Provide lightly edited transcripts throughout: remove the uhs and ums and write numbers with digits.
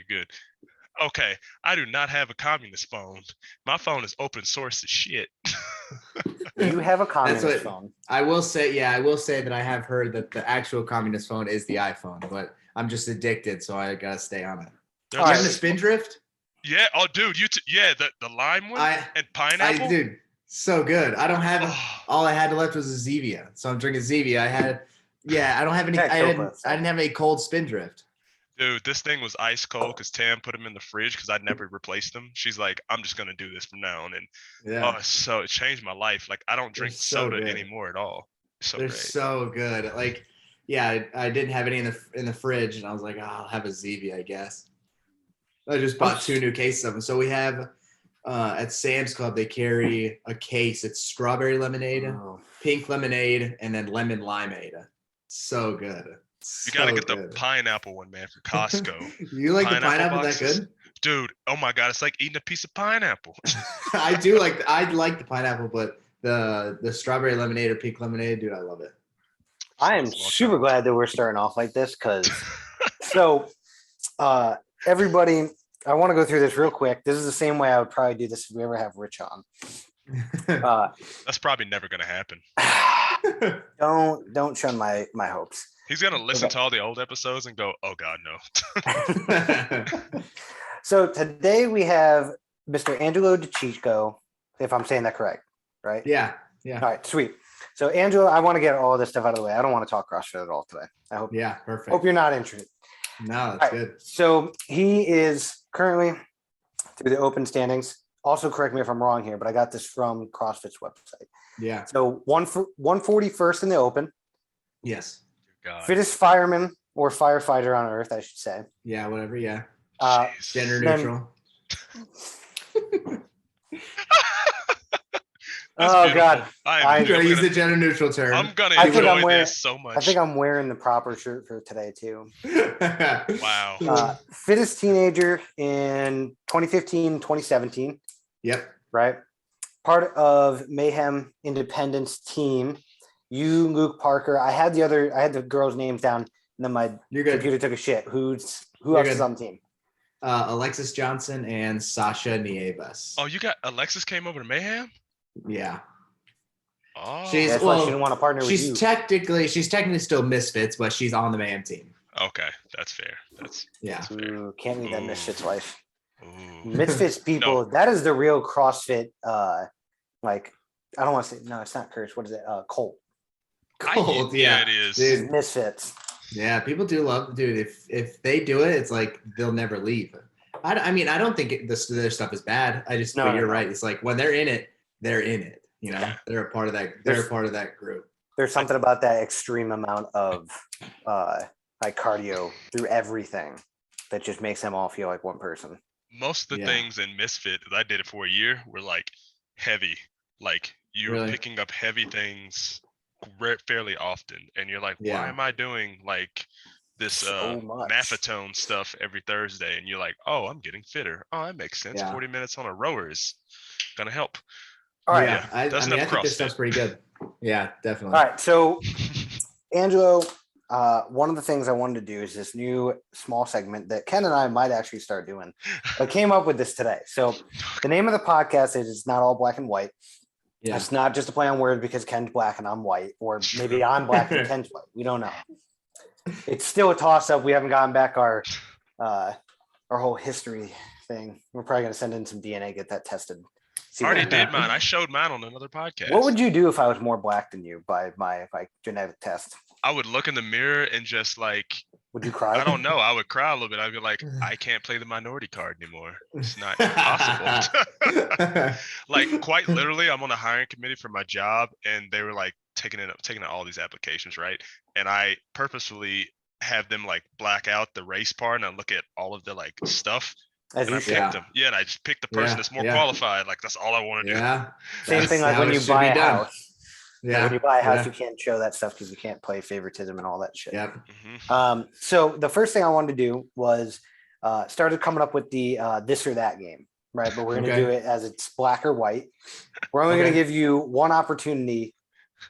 good. Okay, I do not have a communist phone. My phone is open source as shit. You have a communist phone. I will say that I have heard that the actual communist phone is the iPhone, but I'm just addicted, so I gotta stay on it. Do you have the Spindrift? Yeah. Oh, dude, the lime one and pineapple. Dude, so good. I don't have all I had left was a Zevia, so I'm drinking Zevia. I don't have any. I didn't have any cold Spindrift. Dude, this thing was ice cold because Tam put them in the fridge because I'd never replaced them. She's like, I'm just gonna do this from now on, and so it changed my life. Like I don't drink soda anymore at all. They're so good. Like, I didn't have any in the fridge, and I was like, I'll have a Zevia, I guess. I just bought 2 new cases of them. So we have at Sam's Club they carry a case. It's strawberry lemonade, pink lemonade, and then lemon limeade. So good. You gotta get the pineapple one, man, from Costco. You like the pineapple boxes? That good? Dude, oh my God, it's like eating a piece of pineapple. I like the pineapple, but the strawberry lemonade or pink lemonade, dude, I love it. I am super glad that we're starting off like this because everybody, I want to go through this real quick. This is the same way I would probably do this if we ever have Rich on. That's probably never gonna happen. Don't shun my hopes. He's gonna listen to all the old episodes and go, "Oh God, no." So today we have Mr. Angelo Dicicco, if I'm saying that correct, right? Yeah. All right, sweet. So Angelo, I want to get all this stuff out of the way. I don't want to talk CrossFit at all today. I hope. Yeah, perfect. Hope you're not interested. No, that's good. So he is currently through the open standings. Also, correct me if I'm wrong here, but I got this from CrossFit's website. Yeah. So 141st in the open. Yes. God. Fittest fireman or firefighter on earth, I should say. Yeah, whatever. Yeah. Gender then, neutral. Oh God! I'm gonna use the gender neutral term. I'm gonna enjoy this so much. I think I'm wearing the proper shirt for today too. Wow. Fittest teenager in 2015, 2017. Yep. Right. Part of Mayhem Independence team. You, Luke Parker. I had the girls' names down, and then my computer took a shit. Who else is on the team? Alexis Johnson and Sasha Nieves. Oh, you got Alexis came over to Mayhem? Yeah. Oh. That's why she didn't want to partner with you. She's technically still Misfits, but she's on the Mayhem team. Okay, that's fair. That's fair. Ooh, can't leave that Misfits life. Ooh. Misfits people, that is the real CrossFit. Like, I don't want to say no. It's not curse. What is it? Cult. Yeah, it is. Dude. Misfits. Yeah, people do love, dude. If they do it, it's like they'll never leave. I mean, I don't think their stuff is bad. But you're right. It's like when they're in it, they're in it. You know, they're a part of that. They're a part of that group. There's something about that extreme amount of like cardio through everything that just makes them all feel like one person. Most of the things in Misfit that I did it for a year were like heavy. Like you're picking up heavy things fairly often, and you're like, why am I doing like this maffetone stuff every Thursday? And you're like, oh, I'm getting fitter. Oh, that makes sense. 40 minutes on a rower is gonna help. All right. Yeah, I think this stuff's pretty good. Yeah, definitely. All right. So, Angelo, one of the things I wanted to do is this new small segment that Ken and I might actually start doing. I came up with this today. So, the name of the podcast is It's Not All Black and White. Yeah. It's not just a play on words because Ken's black and I'm white, or maybe I'm black and Ken's white. We don't know. It's still a toss-up. We haven't gotten back our whole history thing. We're probably going to send in some DNA, get that tested. I already did mine. I showed mine on another podcast. What would you do if I was more black than you by my genetic test? I would look in the mirror and just like. Would you cry? I don't know. I would cry a little bit. I'd be like, I can't play the minority card anymore. It's not possible. Like quite literally, I'm on a hiring committee for my job, and they were like taking out all these applications, right? And I purposefully have them like black out the race part, and I look at all of the like stuff. And I picked them. Yeah, and I just picked the person that's more qualified. Like that's all I want to do. Yeah. Same thing like when you buy a house. Yeah. When you buy a house, you can't show that stuff because you can't play favoritism and all that shit. Yep. Mm-hmm. So the first thing I wanted to do was started coming up with the this or that game, right? But we're going to do it as it's black or white. We're only going to give you one opportunity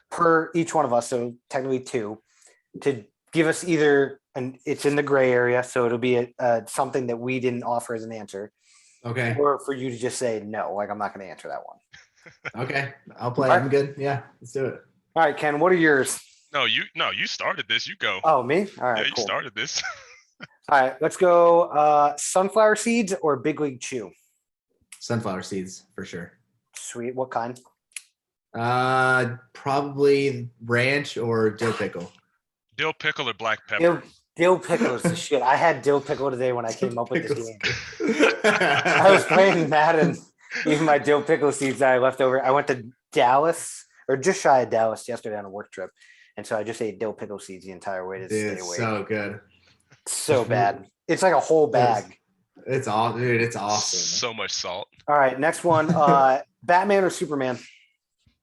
per each one of us, so technically two, to give us either and it's in the gray area, so it'll be something that we didn't offer as an answer, Okay. or for you to just say no, like I'm not going to answer that one. Okay. I'll play. All I'm good. Yeah, let's do it. All right, Ken, what are yours? No, you started this. You go. Oh, me? All right, Yeah, you cool. started this. All right, let's go. Sunflower seeds or Big League Chew? Sunflower seeds for sure. Sweet. What kind? Probably ranch or dill pickle. Dill pickle or black pepper? Dill pickle is the shit. I had dill pickle today when I came up with this Pickle's game. good. I was playing Madden. Even my dill pickle seeds that I left over. I went to Dallas, or just shy of Dallas yesterday on a work trip. And so I just ate dill pickle seeds the entire way to Dude, stay awake. so good. So bad. It's like a whole bag. It's all, dude. It's awesome. So much salt. All right, next one. Batman or Superman?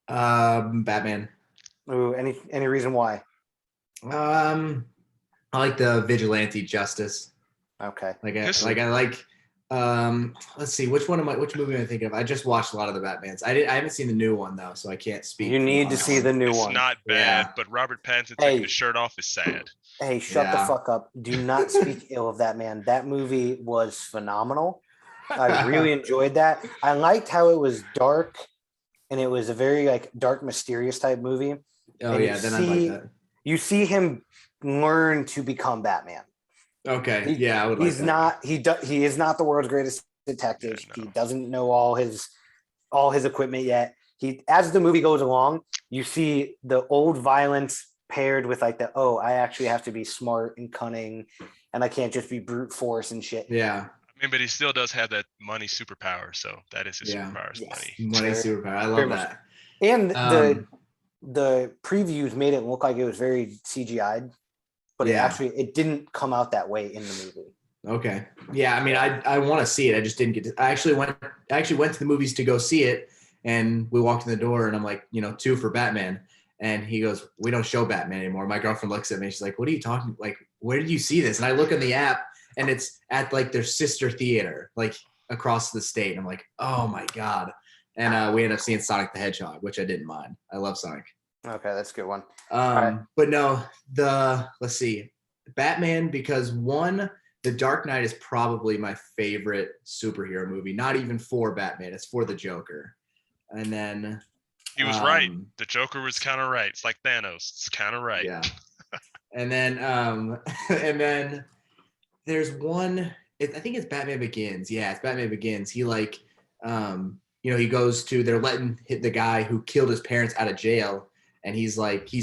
Batman. Ooh, any reason why? I like the vigilante justice. Okay. I like. Let's see, which movie am I thinking of? I just watched a lot of the Batmans. I haven't seen the new one though, so I can't speak. You need to see the new It's one. not bad, Yeah. but Robert Pattinson taking his shirt off is sad. Hey, shut the fuck up. Do not speak ill of that man. That movie was phenomenal. I really enjoyed that. I liked how it was dark and it was a very like dark, mysterious type movie. Oh And yeah, then I like that. You see him learn to become Batman. Okay, I would He's like not he is not the world's greatest detective. Yeah, no. He doesn't know all his equipment yet. As the movie goes along, you see the old violence paired with like I actually have to be smart and cunning and I can't just be brute force and shit. Yeah. I mean, but he still does have that money superpower, so that is his superpower. Is Yes. money. Superpower. I love Very that. And the previews made it look like it was very CGI'd, but it didn't come out that way in the movie. Okay. Yeah, I mean, I want to see it. I just didn't get to. I actually went to the movies to go see it, and we walked in the door, and I'm like, 2 for Batman, and he goes, "We don't show Batman anymore." My girlfriend looks at me, she's like, "What are you talking? Like, where did you see this?" And I look in the app, and it's at like their sister theater, like across the state. And I'm like, "Oh my god!" And we ended up seeing Sonic the Hedgehog, which I didn't mind. I love Sonic. Okay, that's a good one. But no, let's see, Batman, because one, The Dark Knight is probably my favorite superhero movie. Not even for Batman, it's for the Joker. And then He was right. The Joker was kind of right. It's like Thanos. It's kind of right. Yeah. And then and then there's one. I think it's Batman Begins. Yeah, it's Batman Begins. He like he goes to, they're letting the guy who killed his parents out of jail, and he's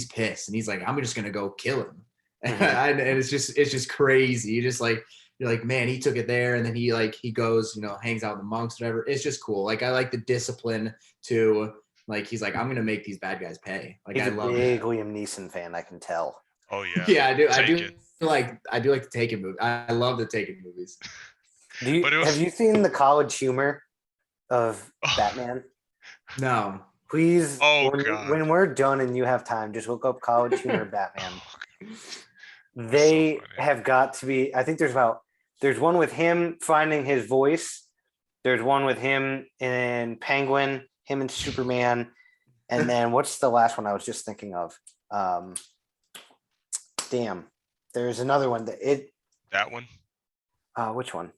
pissed, and he's like, I'm just gonna go kill him. Mm-hmm. And it's just crazy. You're like, man, he took it there, and then he goes, hangs out with the monks, whatever. It's just cool. Like, I like the discipline to, like, he's like, I'm gonna make these bad guys pay. Like, He's I love a big that. Liam Neeson fan, I can tell. Oh yeah. Yeah, I do. Taken. I do like the Taken movie. I love the Taken movies. Have you seen the college humor of Batman? No. Please, God. when we're done and you have time, just look up college humor Batman. They so have got to be, I think there's one with him finding his voice. There's one with him and Penguin, him and Superman. And then what's the last one I was just thinking of? There's another one that one. Which one?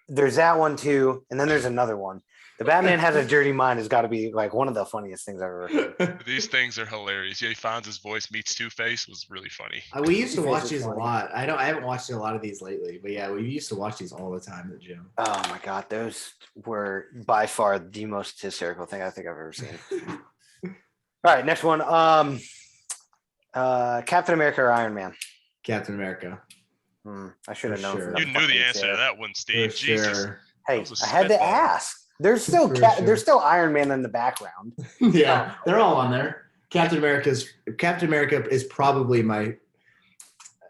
There's that one too. And then there's another one. The Batman Has a Dirty Mind has got to be like one of the funniest things I've ever heard. These things are hilarious. Yeah, he finds his voice meets Two-Face was really funny. We used to watch Two-Face is these a funny. lot. I haven't watched a lot of these lately, but yeah, we used to watch these all the time at the gym. Oh my God. Those were by far the most hysterical thing I think I've ever seen. All right. Next one. Captain America or Iron Man? Captain America. I should have known. sure. From You the knew the fucking answer chair. to that one, Steve. For Jesus. sure. Hey, That was a I had to spitball. ask. There's still For there's still Iron Man in the background. Yeah, they're all on there. Captain America is probably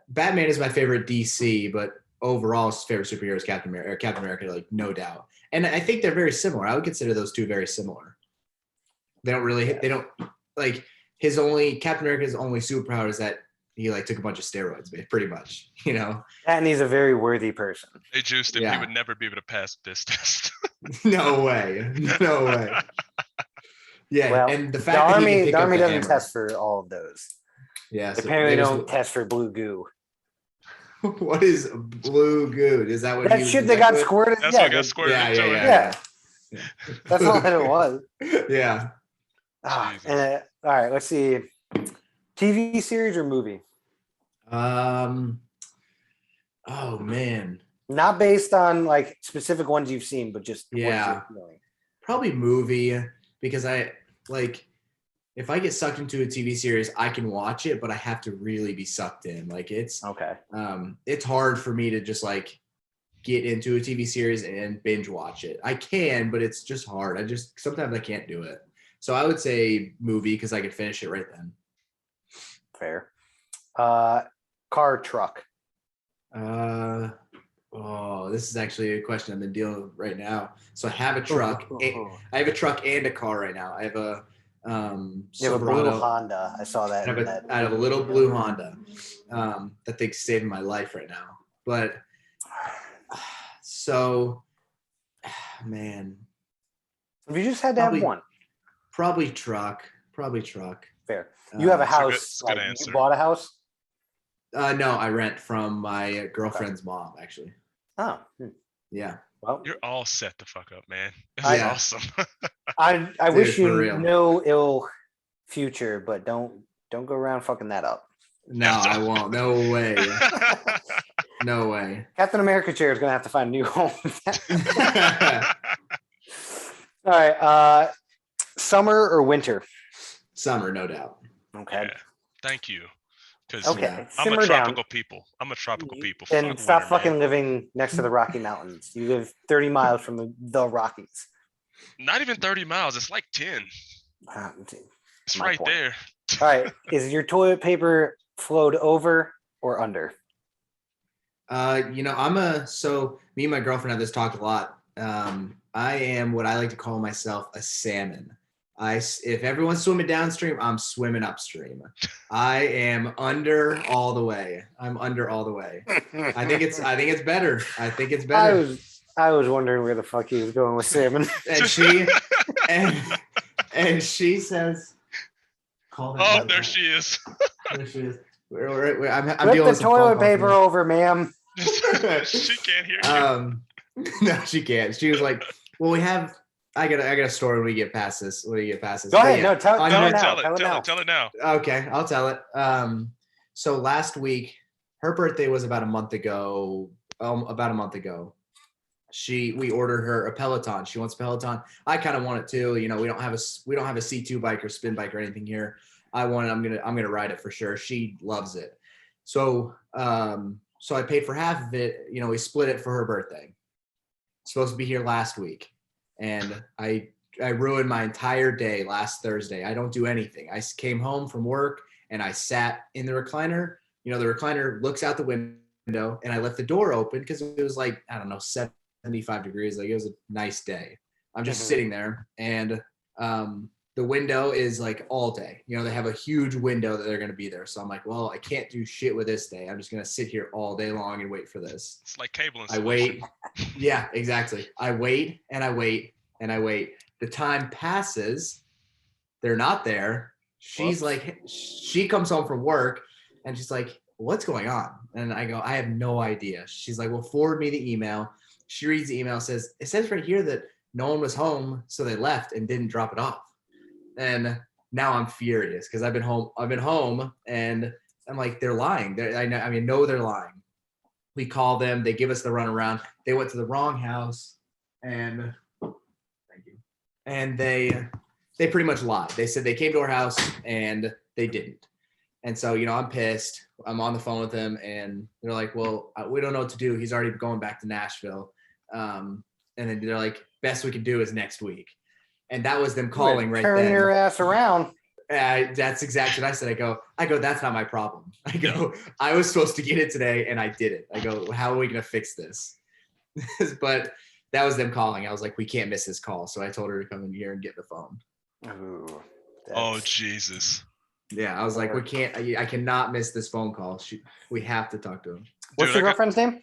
Batman is my favorite DC, but overall favorite superhero is Captain America, like no doubt. And I think they're very similar. I would consider those two very similar. They don't like Captain America's only superpower is that he like took a bunch of steroids, pretty much, And he's a very worthy person. They juiced him. He Yeah. would never be able to pass this test. No way. Yeah, Well, and the The fact that he can army pick up the doesn't hammer. test for all of those. Yeah, They so apparently they don't test for blue goo. What is blue goo? Is that what That shit that got squirted? That's Yeah, what got squirted yeah, into it. yeah. That's all that it was. Yeah. And all right, let's see. TV series or movie? Oh man. Not based on like specific ones you've seen, but just what is Yeah. your feeling? Probably movie, because I like if I get sucked into a TV series, I can watch it, but I have to really be sucked in. Like it's hard for me to just like get into a TV series and binge watch it. I can, but it's just hard. Sometimes I can't do it. So I would say movie, because I could finish it right then. Fair. Car, truck. This is actually a question I've been dealing with right now. So I have a truck. I have a truck and a car right now. I have a you have a blue Honda. I saw that. I have a little blue Honda. That thing's saving my life right now. But so, man. If you just had to have one. Probably truck. Fair. You have a house. Good answer. You bought a house? No, I rent from my girlfriend's mom, actually. Oh. Yeah. Well, You're all set the fuck up, man. This is Yeah. awesome. I Dude, wish for you real. no ill future, but don't go around fucking that up. No, I won't. No way. No way. Captain America chair is gonna have to find a new home. All right. Summer or winter? Summer, no doubt. Okay. Yeah. Thank you. Because Okay. I'm Simmer a tropical down. people. I'm a tropical people. And Fuck stop winter, fucking man. living next to the Rocky Mountains. You live 30 miles from the Rockies. Not even 30 miles. It's like 10. It's My right point. there. All right. Is your toilet paper flowed over or under? So me and my girlfriend have this talk a lot. I am what I like to call myself a salmon. If everyone's swimming downstream, I'm swimming upstream. I am under all the way. I'm under all the way. I think it's better. I think it's better. I was wondering where the fuck he was going with salmon. And she says, "Call that." Oh, there she is. There she is. I'm Flip dealing the with some phone toilet calls paper here. over, ma'am. She can't hear you. No, she can't. She was like, "Well, I got a story when we get past this. Go ahead. No, tell it now. Tell it now. Okay, I'll tell it. So last week, her birthday was about a month ago. We ordered her a Peloton. She wants a Peloton. I kind of want it too. You know, we don't have a C2 bike or spin bike or anything here. I'm gonna ride it for sure. She loves it. So I paid for half of it. You know, we split it for her birthday. Supposed to be here last week, and I ruined my entire day last Thursday. I don't do anything. I came home from work and I sat in the recliner. You know, the recliner looks out the window, and I left the door open because it was like, I don't know, 75 degrees. Like, it was a nice day. I'm just sitting there, and the window is like all day. You know, they have a huge window that they're going to be there. So I'm like, well, I can't do shit with this day. I'm just going to sit here all day long and wait for this. It's like cable I wait. Yeah, exactly. I wait and I wait and I wait. The time passes. They're not there. She's like, she comes home from work and she's like, what's going on? And I go, I have no idea. She's like, well, forward me the email. She reads the email, says, it says right here that no one was home, so they left and didn't drop it off. And now I'm furious because I've been home and I'm like, they're lying. I know they're lying. We call them, they give us the runaround. They went to the wrong house, and thank you. And they pretty much lied. They said they came to our house and they didn't. And so, you know, I'm pissed. I'm on the phone with them, and they're like, well, we don't know what to do. He's already going back to Nashville. And then they're like, best we can do is next week. And that was them calling right then. Turn your ass around. That's exactly what I said. I go, that's not my problem. I go, I was supposed to get it today and I didn't. I go, how are we going to fix this? But that was them calling. I was like, we can't miss this call. So I told her to come in here and get the phone. Ooh, Oh, Jesus. Yeah, I was like, I cannot miss this phone call. We have to talk to him. What's your girlfriend's name?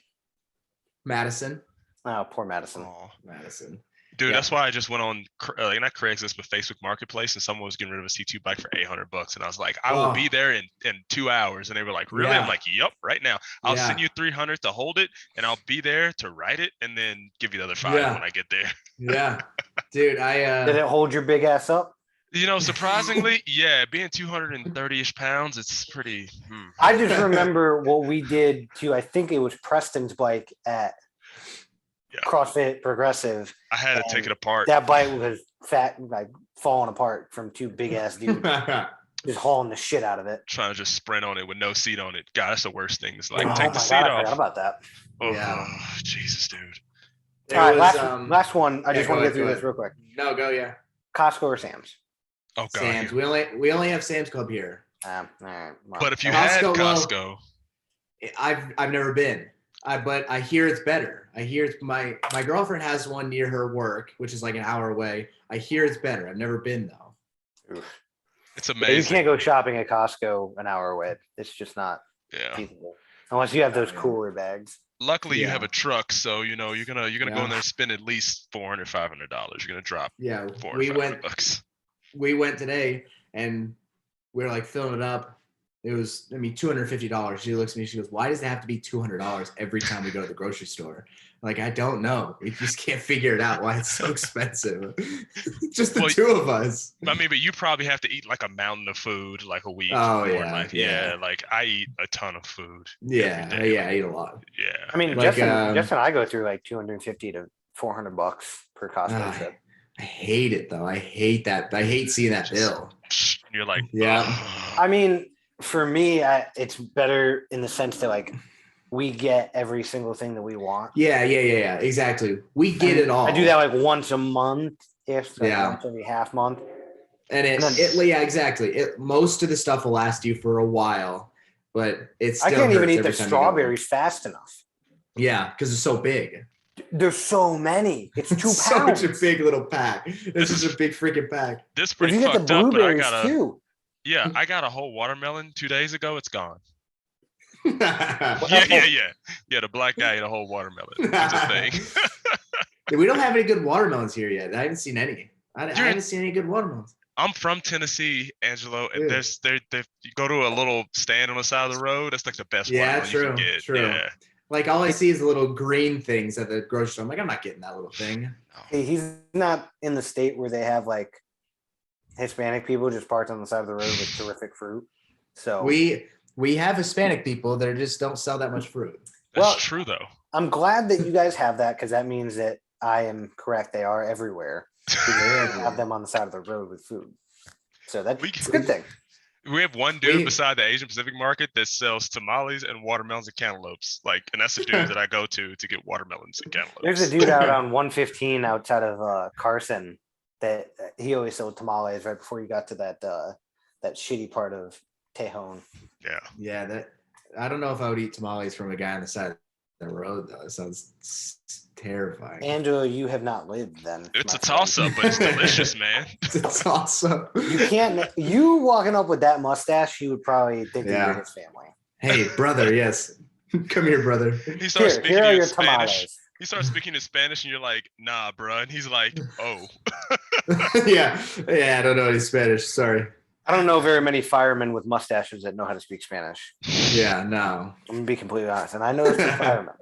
Madison. Oh, poor Madison. Oh. Madison. Dude, Yeah. that's why I just went on, not Craigslist, but Facebook Marketplace, and someone was getting rid of a C2 bike for $800, and I was like, I will be Oh, there in 2 hours, and they were like, really? I'm yeah. like, yep, right now. I'll send Yeah. you 300 to hold it, and I'll be there to ride it, and then give you the other 5 Yeah. when I get there. Yeah. Dude, Did it hold your big ass up? Surprisingly, yeah, being 230-ish pounds, it's pretty. I just remember what we did to, I think it was Preston's bike at CrossFit Progressive. I had to take it apart. That bike was fat, like falling apart from two big ass dudes just hauling the shit out of it. Trying to just sprint on it with no seat on it. God, that's the worst thing. It's like, Oh take my the seat God, I off. forgot about that. Oh, Yeah. Jesus, dude. There All right, was, last one. I just want to go get through ahead. this real quick. No, go, yeah. Costco or Sam's? Oh, God. Sam's. We only have Sam's Club here. All right. Well, But if you Costco, had well, Costco, I've never been. But I hear it's better. I hear it's my girlfriend has one near her work, which is like an hour away. I hear it's better. I've never been though. it's yeah, amazing. you can't go shopping at Costco an hour away. It's just not feasible unless you have those cooler bags. Luckily, you have a truck, so you're gonna go in there and spend at least $400, $500. You're gonna drop $400. We went today and we were like filling it up. It was, $250. She looks at me, she goes, why does it have to be $200 every time we go to the grocery store? Like, I don't know. We just can't figure it out why it's so expensive. Just the two of us. I mean, but you probably have to eat like a mountain of food like a week. Oh, yeah. Like I eat a ton of food. Yeah, I eat a lot. Yeah. I mean, like, Justin and I go through like $250 to $400 per Costco trip. I hate it though. I hate that. I hate seeing that bill. You're like, yeah. I mean, for me, it's better in the sense that like we get every single thing that we want. Yeah. Exactly. We get it all. I do that like once a month, once every half month. And exactly. Most of the stuff will last you for a while, but it's still I can't even eat the strawberries fast enough. Yeah, because it's so big. There's so many. It's 2 pounds. Such a big little pack. This is a big freaking pack. This is pretty fucked up, but I got I got a whole watermelon 2 days ago. It's gone. Yeah. The black guy ate a whole watermelon. It's a thing. Yeah, we don't have any good watermelons here yet. I haven't seen any. I haven't seen any good watermelons. I'm from Tennessee, Angelo, and you go to a little stand on the side of the road. That's like the best watermelon you can get. True. Yeah. Like all I see is the little green things at the grocery store. I'm like, I'm not getting that little thing. Hey, he's not in the state where they have like Hispanic people just parked on the side of the road with terrific fruit. So we have Hispanic people that just don't sell that much fruit. That's true though. I'm glad that you guys have that because that means that I am correct. They are everywhere. They have them on the side of the road with food. So that's a good thing. We have one dude beside the Asian Pacific market that sells tamales and watermelons and cantaloupes. And that's the dude that I go to get watermelons and cantaloupes. There's a dude out on 115 outside of Carson that he always sold tamales right before you got to that shitty part of Tejon. Yeah. Yeah, that I don't know if I would eat tamales from a guy on the side of the road though. It sounds terrifying. Angelo, you have not lived then. It's a toss-up, but it's delicious, man. It's a toss-up. You walking up with that mustache, you would probably think that you're his family. Hey, brother, yes. Come here, brother. He starts speaking here are in your Spanish. tamales. He starts speaking in Spanish, and you're like, nah, bro. And he's like, oh. Yeah, I don't know any Spanish. Sorry. I don't know very many firemen with mustaches that know how to speak Spanish. Yeah, no. I'm going to be completely honest. And I know some firemen.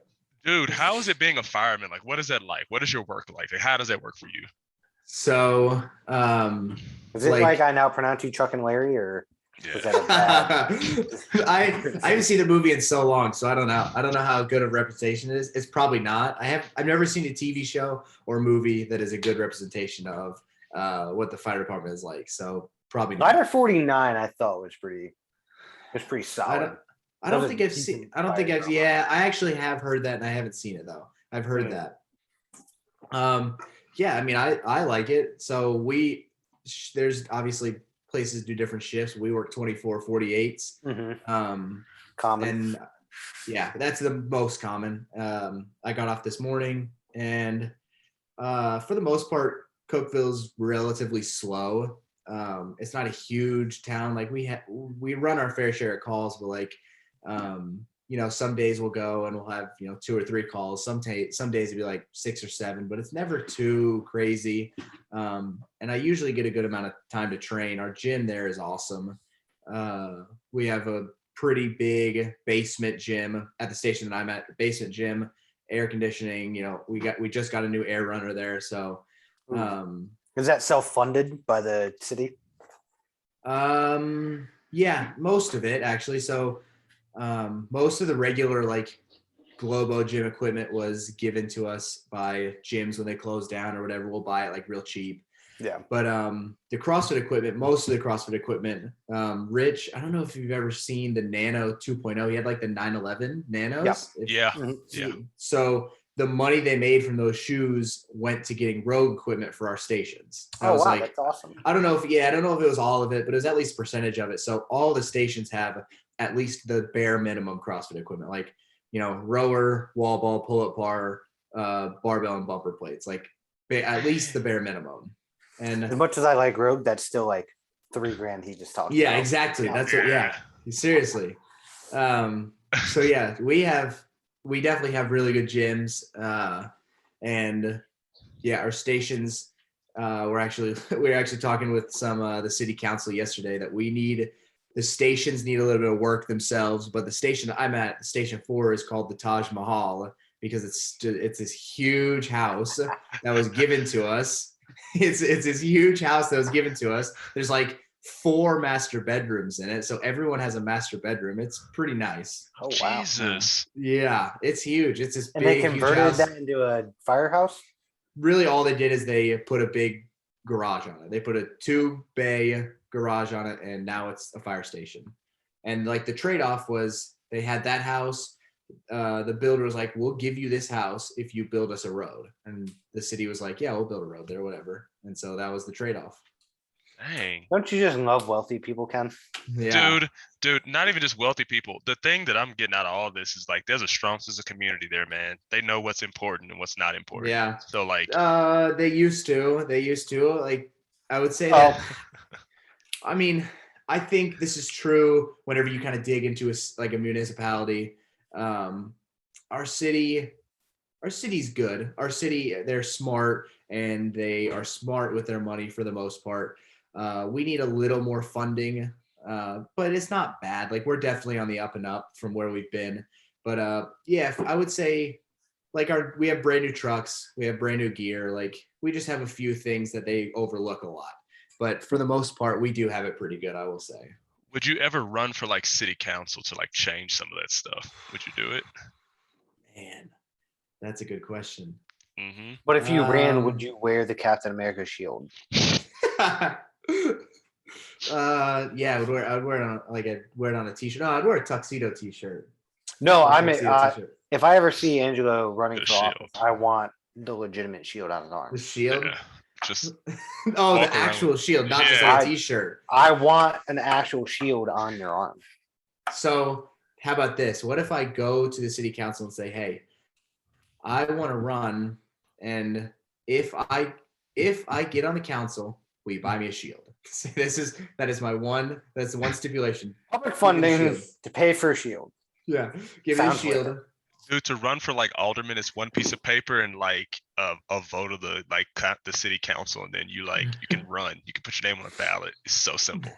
Dude, how is it being a fireman? Like, what is that like? What is your work like? How does that work for you? So, is it like I now pronounce you Chuck and Larry, or is that a bad? I haven't seen the movie in so long, so I don't know. I don't know how good of representation it is. It's probably not. I've never seen a TV show or movie that is a good representation of what the fire department is like. So probably not. Fighter 49, I thought was pretty solid. I don't think I've seen. Yeah, I actually have heard that, and I haven't seen it though. I've heard that. Yeah, I mean, I like it. So there's obviously places do different shifts. We work 24, 48s. Mm-hmm. Common. And yeah, that's the most common. I got off this morning, and for the most part, Cookeville's relatively slow. It's not a huge town. Like we run our fair share of calls, but some days we'll go and we'll have 2 or 3 calls. Some days it'd be like 6 or 7, but it's never too crazy. And I usually get a good amount of time to train. Our gym there is awesome. We have a pretty big basement gym at the station that I'm at. Basement gym, air conditioning. We just got a new air runner there. So, is that self-funded by the city? Yeah, most of it actually. So, most of the regular like Globo gym equipment was given to us by gyms when they close down or whatever. We'll buy it like real cheap. Yeah. But the CrossFit equipment, most of the CrossFit equipment, Rich, I don't know if you've ever seen the Nano 2.0. He had like the 911 Nanos. Yeah. So the money they made from those shoes went to getting rogue equipment for our stations. Oh, wow, that's awesome. I don't know if it was all of it, but it was at least a percentage of it. So all the stations have at least the bare minimum CrossFit equipment, like, rower, wall ball, pull-up bar, barbell, and bumper plates, like at least the bare minminimum. And as much as I like Rogue, that's still like $3,000 he just talked about. Yeah, exactly. That's what. Yeah, seriously. So yeah, we definitely have really good gyms, and yeah, our stations. We're actually talking with some the city council yesterday that the stations need a little bit of work themselves, but the station that I'm at, Station 4, is called the Taj Mahal because it's this huge house that was given to us. It's this huge house that was given to us. There's like 4 master bedrooms in it, so everyone has a master bedroom. It's pretty nice. Oh wow! Jesus. Yeah, it's huge. It's this and big, they converted that into a firehouse. Really, all they did is they put a big garage on it. They put a 2-bay garage on it, and now it's a fire station. And like the trade-off was they had that house. The builder was like, we'll give you this house if you build us a road. And the city was like, yeah, we'll build a road there, whatever. And so that was the trade-off. Dang. Don't you just love wealthy people, Ken? Yeah. Dude, not even just wealthy people. The thing that I'm getting out of all of this is like there's a strong sense of community there, man. They know what's important and what's not important. Yeah. So like they used to. Like I would say that I mean, I think this is true whenever you kind of dig into a municipality. Our city's good. Our city, they're smart and they are smart with their money for the most part. We need a little more funding, but it's not bad. Like we're definitely on the up and up from where we've been. But yeah, I would say like we have brand new trucks, we have brand new gear. Like we just have a few things that they overlook a lot. But for the most part, we do have it pretty good, I will say. Would you ever run for like city council to like change some of that stuff? Would you do it? Man, that's a good question. Mm-hmm. But if you ran, would you wear the Captain America shield? Yeah, I would wear it on a t-shirt. No, I'd wear a tuxedo t-shirt. No, if I ever see Angelo running for office, I want the legitimate shield on his arm. The shield? Yeah. Just the actual shield, not just like a t-shirt. I want an actual shield on your arm. So how about this? What if I go to the city council and say, hey, I want to run, and if I get on the council, will you buy me a shield? That's the one stipulation. Public funding to pay for a shield. Yeah. Give me a shield. Like dude, to run for like alderman is one piece of paper and like a vote of the city council, and then you can run. You can put your name on a ballot. It's so simple.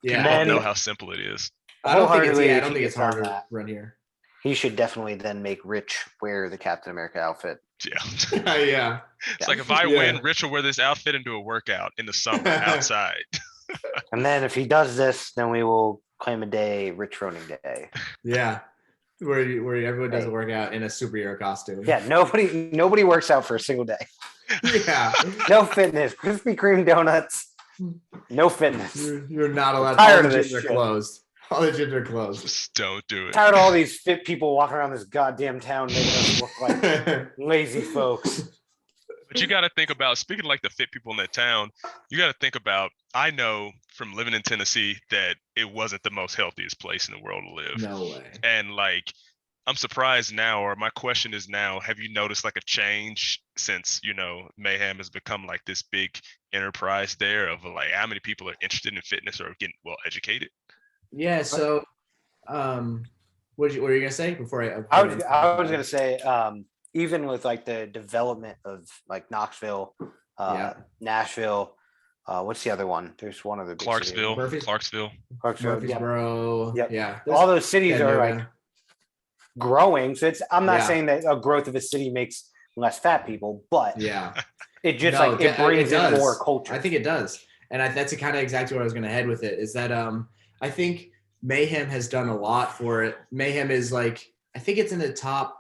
Yeah, people don't know how simple it is. I don't think it's hard to run here. He should definitely then make Rich wear the Captain America outfit. Yeah. Yeah. It's like if I win, Rich will wear this outfit and do a workout in the summer outside. And then if he does this, then we will claim a day, Rich Running Day. Yeah. Where everyone does a workout in a superhero costume. Yeah, nobody works out for a single day. Yeah. No fitness. Krispy Kreme donuts. No fitness. You're not allowed. Tired all of the this gyms shit. are closed. All the gyms are closed. Just don't do it. Tired of all these fit people walking around this goddamn town making us look like lazy folks. But you got to think about, speaking of like the fit people in that town, you got to think about, I know from living in Tennessee that it wasn't the most healthiest place in the world to live. No way. And like, I'm surprised now, or my question is now, have you noticed like a change since, Mayhem has become like this big enterprise there of like how many people are interested in fitness or getting well educated? Yeah. So What were you gonna say before I was gonna say, even with like the development of like Knoxville, Nashville, what's the other one? There's one other big city. Clarksville. Murfreesboro. Yeah. All those cities are like growing. So I'm not saying that a growth of a city makes less fat people, but it just it brings in more culture. I think it does. And that's kind of exactly where I was going to head with it, is that I think Mayhem has done a lot for it. Mayhem is like, I think it's in the top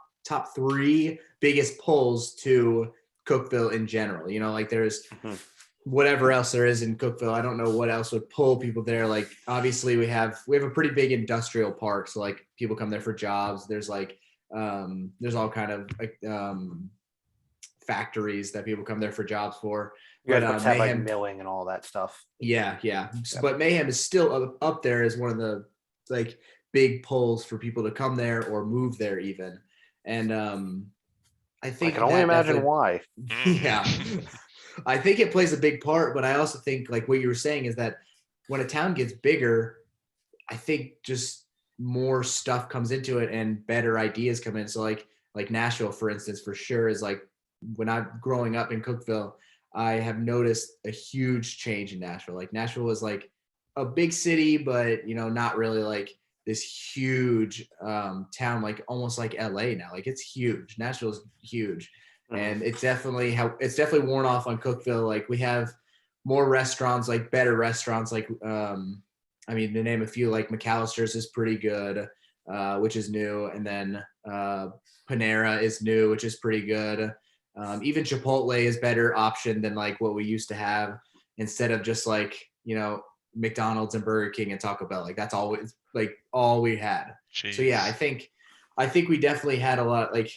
3 biggest pulls to Cookeville in general. You know, like there's whatever else there is in Cookeville. I don't know what else would pull people there. Like obviously we have a pretty big industrial park. So like people come there for jobs. There's like, there's all kind of like factories that people come there for jobs for. You guys have like milling and all that stuff. Yeah. But Mayhem is still up there as one of the like big pulls for people to come there or move there even. And I think I can only imagine why. Yeah. I think it plays a big part, but I also think like what you were saying is that when a town gets bigger, I think just more stuff comes into it and better ideas come in. So like Nashville, for instance, for sure is like when I'm growing up in Cookeville, I have noticed a huge change in Nashville. Like Nashville was like a big city, but not really like this huge town, like almost like LA now. Like it's huge. Nashville's huge. And it's definitely worn off on Cookeville. Like we have more restaurants, like better restaurants. Like, to name a few, like McAllister's is pretty good, which is new. And then Panera is new, which is pretty good. Even Chipotle is better option than like what we used to have, instead of just like, McDonald's and Burger King and Taco Bell. Like that's always like all we had. Jeez. So yeah, I think we definitely had a lot, like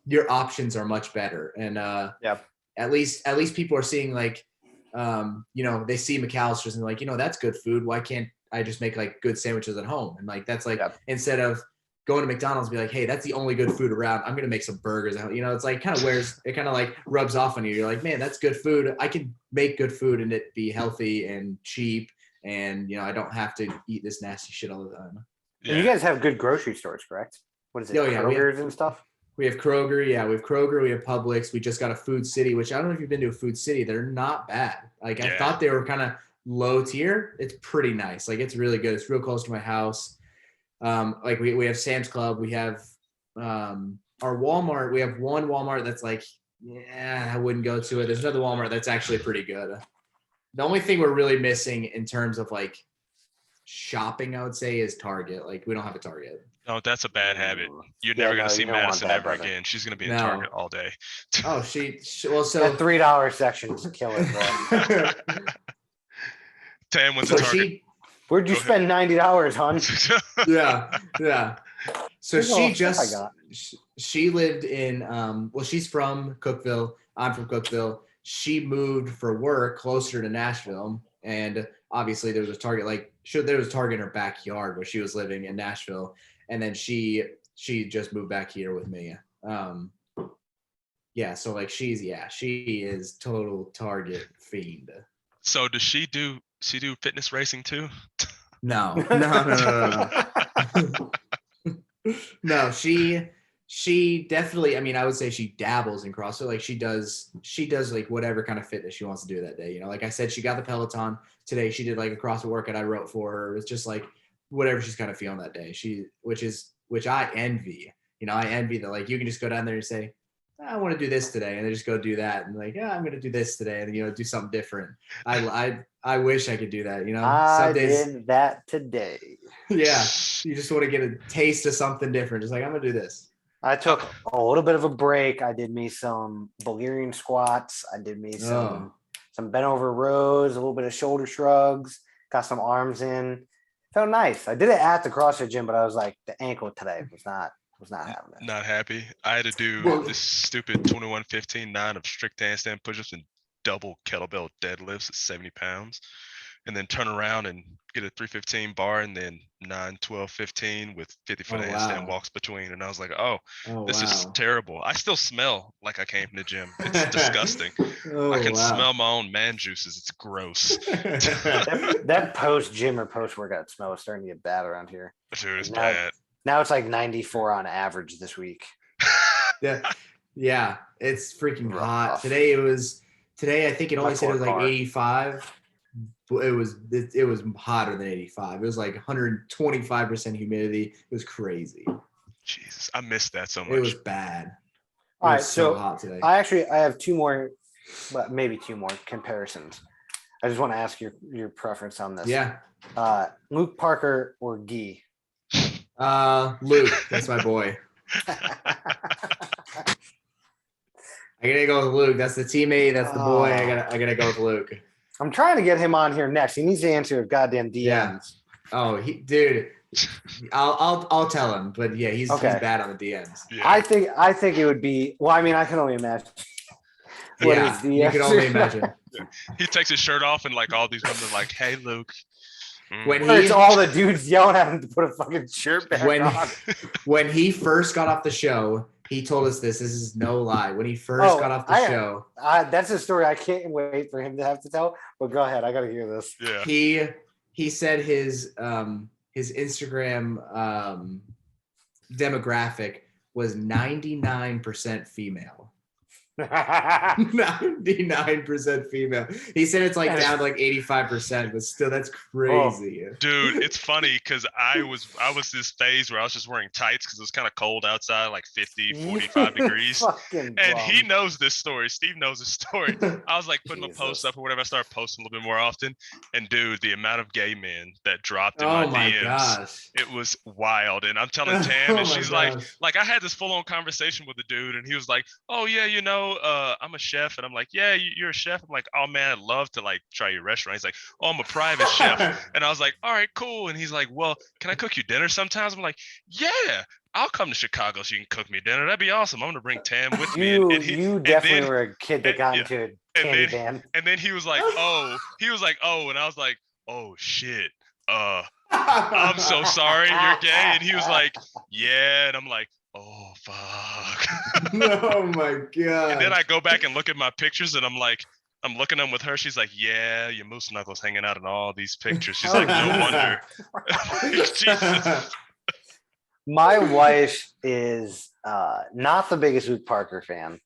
your options are much better. And at least people are seeing like, they see McAllister's and like, that's good food. Why can't I just make like good sandwiches at home? And like, that's like, instead of going to McDonald's and be like, hey, that's the only good food around, I'm going to make some burgers. It's like kind of it kind of like rubs off on you. You're like, man, that's good food. I can make good food and it be healthy and cheap. And, I don't have to eat this nasty shit all the time. Yeah. And you guys have good grocery stores, correct? What is it? Kroger's and stuff? We have Kroger. Yeah, we have Kroger. We have Publix. We just got a Food City, which I don't know if you've been to a Food City. They're not bad. Like I thought they were kind of low tier. It's pretty nice. Like it's really good. It's real close to my house. Like we have Sam's Club. We have our Walmart. We have one Walmart that's like, I wouldn't go to it. There's another Walmart that's actually pretty good. The only thing we're really missing in terms of like shopping, I would say, is Target. Like we don't have a Target. No, that's a bad habit. You're never going to see Madison ever again. She's going to be in Target all day. Oh, well, so that $3 section's killing, bro. Tam went to Target. Where'd you spend $90, hon? Yeah. So she lived in, she's from Cookeville. I'm from Cookeville. She moved for work closer to Nashville. And obviously there was a Target, there was a Target in her backyard where she was living in Nashville. And then she just moved back here with me. So like she is total Target fiend. So does she do fitness racing too? No. No, she definitely, I would say she dabbles in CrossFit. Like she does like whatever kind of fitness she wants to do that day. Like I said, she got the Peloton today. She did like a CrossFit workout I wrote for her. It was just like whatever she's kind of feeling that day. Which I envy. I envy that like you can just go down there and say, I want to do this today, and they just go do that, and like, I'm going to do this today, and do something different. I wish I could do that. I did that today. Yeah, you just want to get a taste of something different. Just like I'm going to do this. I took a little bit of a break. I did me some Bulgarian squats. I did me some bent over rows, a little bit of shoulder shrugs. Got some arms in. Felt nice. I did it at the CrossFit gym, but I was like, the ankle today was not having it. Not happy. I had to do this stupid 21-15-9 of strict handstand push-ups and double kettlebell deadlifts at 70 pounds, and then turn around and get a 315 bar, and then 9-12-15 with 50-foot handstand walks between. And I was like, this is terrible. I still smell like I came from the gym. It's disgusting. I can smell my own man juices. It's gross. that post gym or post workout smell is starting to get bad around here. Dude, it's bad. Now it's like 94 on average this week. Yeah, it's freaking hot. Rough. Today I think it only said it was like car. 85. But it was hotter than 85. It was like 125% humidity. It was crazy. Jesus, I missed that so much. It was bad. All right, was so hot today. I have two more, but maybe two more comparisons. I just want to ask your preference on this. Yeah. Luke Parker or Guy? Luke, that's my boy. I gotta go with Luke. That's the teammate. That's the boy. I gotta go with Luke. I'm trying to get him on here next. He needs to answer goddamn DMs. Yeah. Oh, dude. I'll tell him, but yeah, he's bad on the DMs. Yeah. I think it would be. Well, I mean, I can only imagine. You can only imagine. Yeah. He takes his shirt off and like all these women are like, "Hey, Luke." It's all the dudes yelling at him to put a fucking shirt back on. When he first got off the show, he told us this. This is no lie. When he first got off the show, that's a story I can't wait for him to have to tell. But go ahead, I got to hear this. Yeah. He said his Instagram demographic was 99% female. 99% female. He said it's like down to like 85%, but still that's crazy. Oh, dude, it's funny because I was this phase where I was just wearing tights because it was kind of cold outside, like 50, 45 degrees. And he knows this story. Steve knows this story. I was like putting my posts up or whatever. I started posting a little bit more often. And dude, the amount of gay men that dropped in my DMs, gosh. It was wild. And I'm telling Tam, and she's like I had this full on conversation with the dude, and he was like, "Oh yeah, you know, I'm a chef," and I'm like, "Yeah, you're a chef." I'm like, "Oh man, I'd love to like try your restaurant." He's like, "Oh, I'm a private chef," and I was like, "All right, cool." And he's like, "Well, can I cook you dinner sometimes?" I'm like, "Yeah, I'll come to Chicago so you can cook me dinner. That'd be awesome. I'm gonna bring Tam with me." You definitely were a kid that got into a candy band. And then he was like, "Oh," and I was like, "Oh shit, I'm so sorry, you're gay." And he was like, "Yeah," and I'm like, "Oh fuck." Oh my god. And then I go back and look at my pictures and I'm like, I'm looking at them with her. She's like, "Yeah, your moose knuckles hanging out in all these pictures." She's like, "No wonder." Jesus. My wife is not the biggest Luke Parker fan.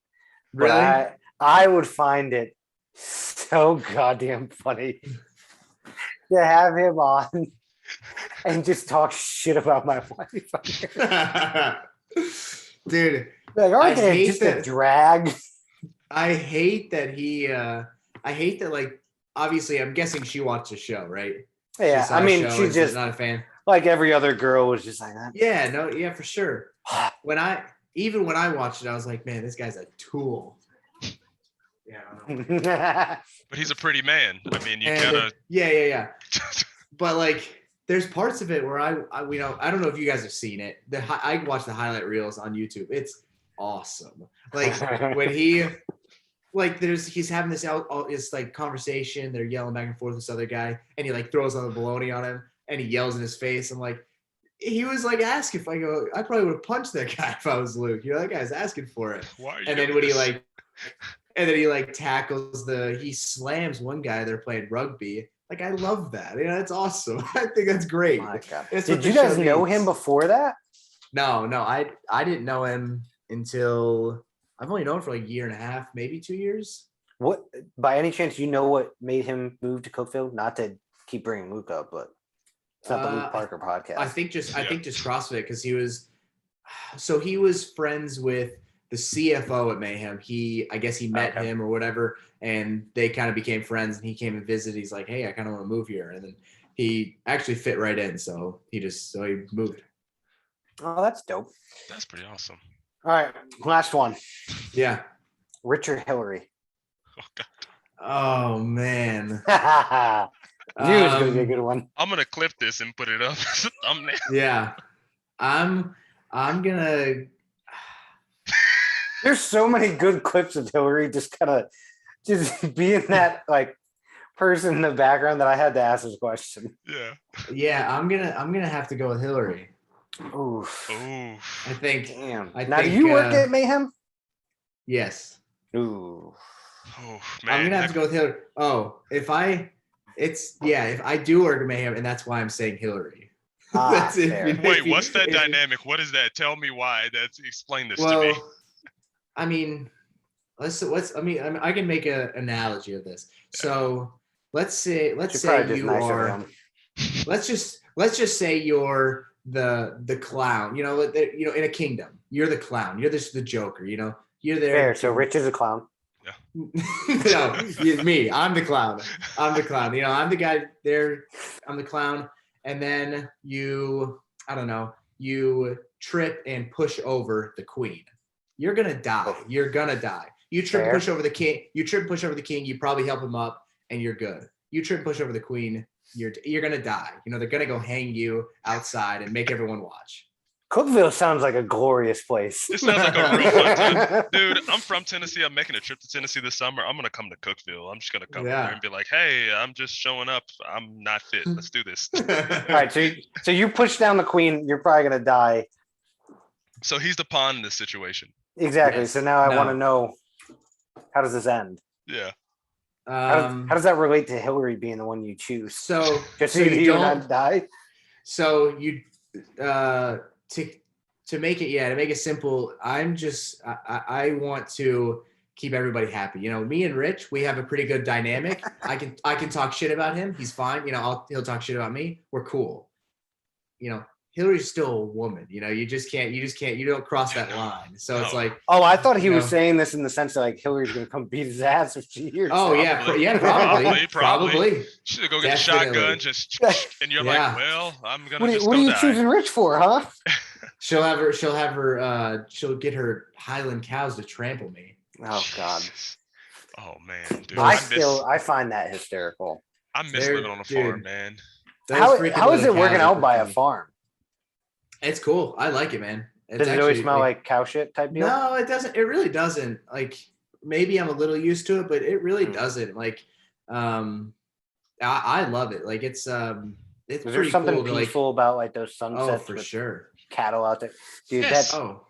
Really? But I would find it so goddamn funny to have him on and just talk shit about my wife. Dude, like, aren't they just a drag? I hate that like, obviously I'm guessing she watched the show, right? Yeah, I mean, she's just not a fan. Like every other girl was just like that. Yeah, no, yeah, for sure. When I watched it, I was like, man, this guy's a tool. Yeah, I don't know. But he's a pretty man. I mean, you gotta. Yeah. But like, there's parts of it where I don't know if you guys have seen it. I watch the highlight reels on YouTube. It's awesome. Like when he's having this like conversation. They're yelling back and forth with this other guy, and he like throws on the baloney on him, and he yells in his face. I'm like, he was like asking if I probably would have punched that guy if I was Luke. You know, that guy's asking for it. Why are you and then he tackles he slams one guy. They're playing rugby. Like, I love that. You know, it's awesome. I think that's great. Oh my God. Did you guys know him before that? No, I didn't know him until I've only known him for like a year and a half, maybe 2 years. What, by any chance, you know what made him move to Cookville? Not to keep bringing Luke up, but it's not the Luke Parker podcast. I think just CrossFit, because he was friends with the CFO at Mayhem. I guess he met him or whatever, and they kind of became friends, and he came and visited. He's like, "Hey, I kind of want to move here." And then he actually fit right in. So he moved. Oh, that's dope. That's pretty awesome. All right. Last one. Yeah. Richard Hillary. Oh, God. Oh man. Knew it was gonna be a good one. I'm gonna clip this and put it up as a thumbnail. Yeah. I'm gonna. There's so many good clips of Hillary just being that like person in the background that I had to ask this question. Yeah. Yeah, I'm gonna have to go with Hillary. Oof. I think. Damn. Now, do you work at Mayhem? Yes. Ooh. Oh, man. I'm gonna have to go with Hillary. Oh, if I do work at Mayhem, and that's why I'm saying Hillary. That's if fair. you- Wait, what's that if- dynamic? What is that? Tell me why. Explain this to me. Well, I mean, I can make an analogy of this. So let's say You're probably just you nicer to are. him. Let's just say you're the clown. In a kingdom, you're the clown. You're the Joker. You're there. Fair. So Rich is a clown. No, it's me. I'm the clown. I'm the clown. I'm the guy there. I'm the clown. And then you trip and push over the queen. You're gonna die. You're gonna die. You trip and push over the king. You trip and push over the king. You probably help him up, and you're good. You trip and push over the queen. You're gonna die. They're gonna go hang you outside and make everyone watch. Cookville sounds like a glorious place. It sounds like a real fun time. Dude, I'm from Tennessee. I'm making a trip to Tennessee this summer. I'm going to come to Cookville. I'm just going to come there and be like, hey, I'm just showing up. I'm not fit. Let's do this. All right. So you push down the queen. You're probably going to die. So he's the pawn in this situation. Exactly. Yes. So now I No. want to know, how does this end? Yeah. How does that relate to Hillary being the one you choose? So Just so so you you don't not die? So you to make it simple, I want to keep everybody happy. Me and Rich, we have a pretty good dynamic. I can talk shit about him. He's fine. He'll talk shit about me. We're cool. Hillary's still a woman. You don't cross that line. So it's No. like, Oh, I thought he was saying this in the sense that like Hillary's going to come beat his ass if she hears. oh it. yeah, Probably. probably. Should go get a Definitely. shotgun, and you're Yeah. like, well, I'm gonna What just are go you die. choosing Rich for, huh? She'll get her Highland cows to trample me. Oh God. Jesus. Oh man, dude. I find that hysterical. I miss They're- living on a dude. farm, man. How Those freaking is little it working cows are out by a freaking- farm? It's cool. I like it, man. It's Does it always actually, smell like cow shit type deal? No, it doesn't. It really doesn't. Like maybe I'm a little used to it, but it really doesn't. Like, I love it. Like it's Is there pretty something cool to, like, peaceful about like those sunsets for with sure. cattle out there? Dude, Yes. that Oh,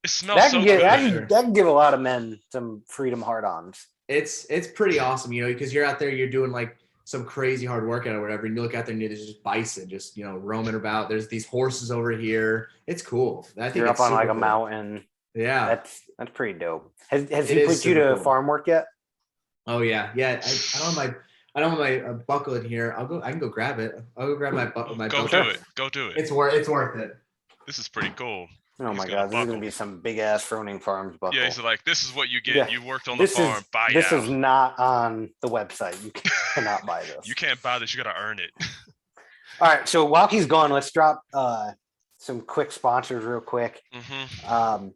It smells so that good. can give a lot of men some freedom hard-ons. it's pretty awesome, because you're out there, you're doing like some crazy hard workout or whatever, and you look out there and there's just bison just roaming about. There's these horses over here. It's cool. I think You're it's up on like super a cool. mountain. Yeah. That's pretty dope. Has It he is put you super to cool. farm work yet? Oh yeah. I don't have my buckle in here. I can go grab it. I'll go grab my Go belt. do it. Go do it. It's worth it. This is pretty cool. Oh He's my got a God, this is buckle. gonna be some big ass Froning Farms buckle. Yeah, he's like, this is what you get. Yeah. You worked on the farm. Buy this out. is not on the website. You cannot buy this. You can't buy this. You gotta earn it. All right, so while he's gone, let's drop some quick sponsors real quick. Mm-hmm.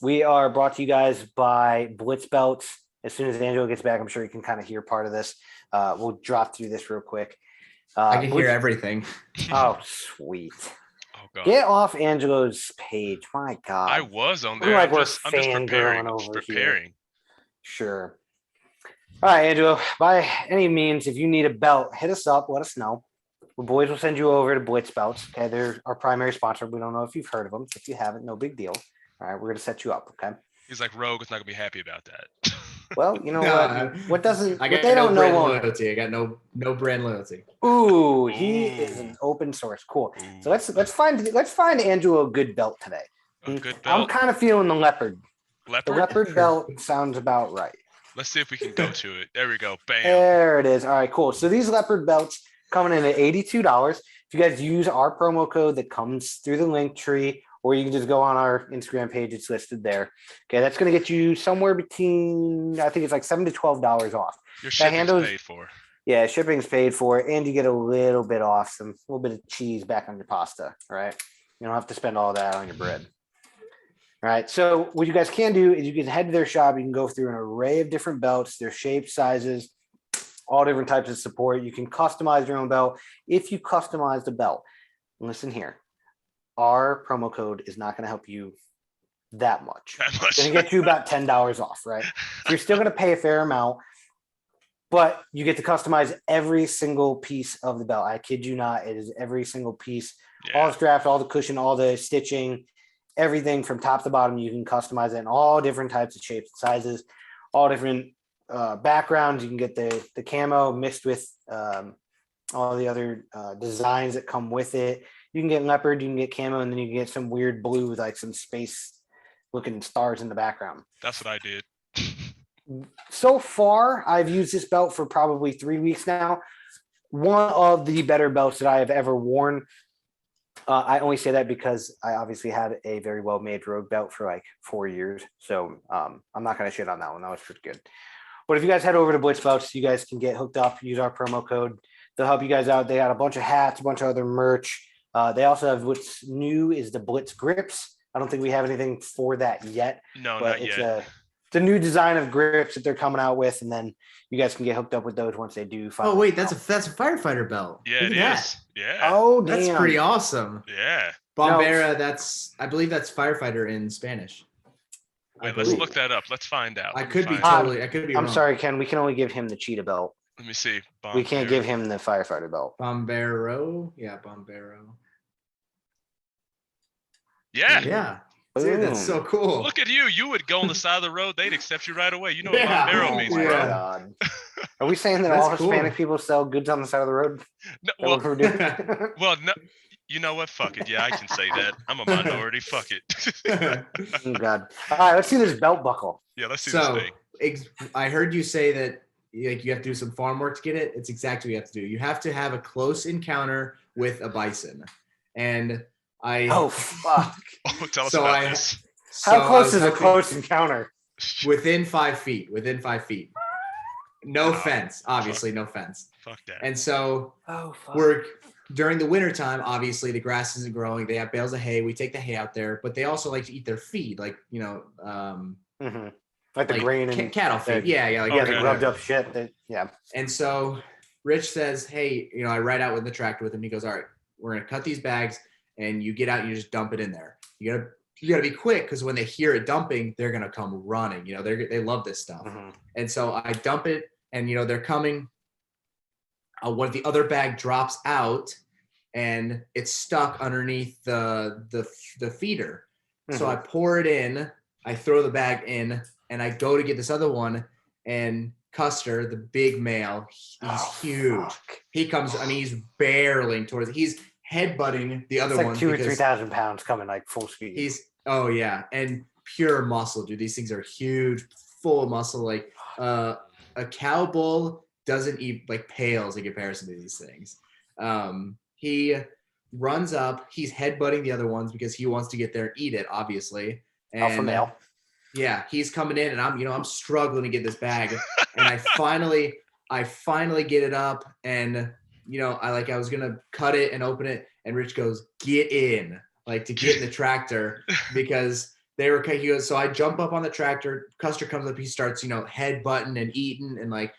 We are brought to you guys by BlitzBelts. As soon as Angelo gets back, I'm sure you can kind of hear part of this. We'll drop through this real quick. I can hear everything. Oh, sweet. Oh god. Get off Angelo's page. My God. I was on We're there. like I'm we're just preparing. fangirling Just over here. preparing. Sure. All right, Angelo, by any means, if you need a belt, hit us up. Let us know. The boys will send you over to BlitzBelts. Okay, they're our primary sponsor. We don't know if you've heard of them. If you haven't, no big deal. All right, we're going to set you up. Okay. He's like, Rogue is not gonna be happy about that. Well, you know No, what doesn't, I what got they no don't know brand won't. loyalty. I got no brand loyalty. Ooh, he is Ooh. an open source. Cool. So Ooh, let's find Angelo a good belt today. a good I'm belt. kind of feeling the leopard. The Leopard. leopard belt sounds about right. Let's see if we can go to it. There we go. Bam. There it is. All right, cool. So these leopard belts coming in at $82. If you guys use our promo code that comes through the link tree, or you can just go on our Instagram page, it's listed there. Okay, that's going to get you somewhere between, I think it's like $7 to $12 off. Your shipping's handles- paid for. Yeah, shipping's paid for, and you get a little bit off, a little bit of cheese back on your pasta. All right, you don't have to spend all that on your bread. All right, so what you guys can do is you can head to their shop. You can go through an array of different belts, their shapes, sizes, all different types of support. You can customize your own belt. If you customize the belt, listen here, our promo code is not going to help you that much. That It's much. going to get you about $10 off, right? So you're still going to pay a fair amount, but you get to customize every single piece of the belt. I kid you not, it is every single piece, all Yeah. the straps, all the cushion, all the stitching, everything from top to bottom. You can customize it in all different types of shapes and sizes, all different backgrounds. You can get the camo mixed with all the other designs that come with it. You can get leopard, you can get camo, and then you can get some weird blue with like some space looking stars in the background. That's what I did. So far, I've used this belt for probably 3 weeks now. One of the better belts that I have ever worn. I only say that because I obviously had a very well-made rogue belt for like 4 years. So I'm not going to shit on that one. That was pretty good. But if you guys head over to BlitzBelts, you guys can get hooked up, use our promo code. They'll help you guys out. They got a bunch of hats, a bunch of other merch. They also have what's new is the Blitz grips. I don't think we have anything for that yet. No, but not it's yet. It's a new design of grips that they're coming out with, and then you guys can get hooked up with those once they do. Oh wait, that's a firefighter belt. Yeah, Look it at is. that. Yeah. Oh, damn. That's pretty awesome. Yeah. Bombera, I believe that's firefighter in Spanish. Wait, let's look that up. Let's find out. I could be I'm wrong. sorry, Ken. We can only give him the cheetah belt. Let me see. We can't give him the firefighter belt. Bombero. Yeah, Bombero. Yeah. Yeah. Dude, that's so cool. Look at you. You would go on the side of the road. They'd accept you right away. You know what Bombero Oh means, my bro. God. Are we saying that That's all Hispanic people sell goods on the side of the road? No, Is that what we're doing? well, no. You know what? Fuck it. Yeah, I can say that. I'm a minority. Fuck it. Oh, God. All right, let's see this belt buckle. Yeah, let's see this thing. I heard you say that like you have to do some farm work to get it. It's exactly what you have to do. You have to have a close encounter with a bison. And Oh, fuck. Oh, tell us about this. How close is a close encounter? Within 5 feet. Within 5 feet. No fence. Obviously, no fence. Fuck that. And so during the winter time, obviously the grass isn't growing. They have bales of hay. We take the hay out there, but they also like to eat their feed, like like the grain and cattle feed. Yeah, the grubbed up shit. And so Rich says, "Hey, I ride out with the tractor with him." He goes, "All right, we're gonna cut these bags, and you get out, and you just dump it in there. You gotta be quick because when they hear it dumping, they're gonna come running. They love this stuff." And so I dump it, and they're coming. One of the other bag drops out, and it's stuck underneath the feeder. So I pour it in, I throw the bag in, and I go to get this other one, and Custer, the big male, he's huge. Fuck. He comes, he's barreling towards it. He's headbutting the other it's like one. 2,000 or 3,000 pounds coming like full speed. And pure muscle, dude. These things are huge, full of muscle. Like a cow bull doesn't eat, like, pales in comparison to these things. He runs up, he's headbutting the other ones because he wants to get there and eat it, obviously. And alpha male. Yeah, he's coming in, and I'm struggling to get this bag, and I finally get it up, and I was gonna cut it and open it, and Rich goes, "Get in," like to get in the tractor because he goes. So I jump up on the tractor. Custer comes up, he starts headbutting and eating and like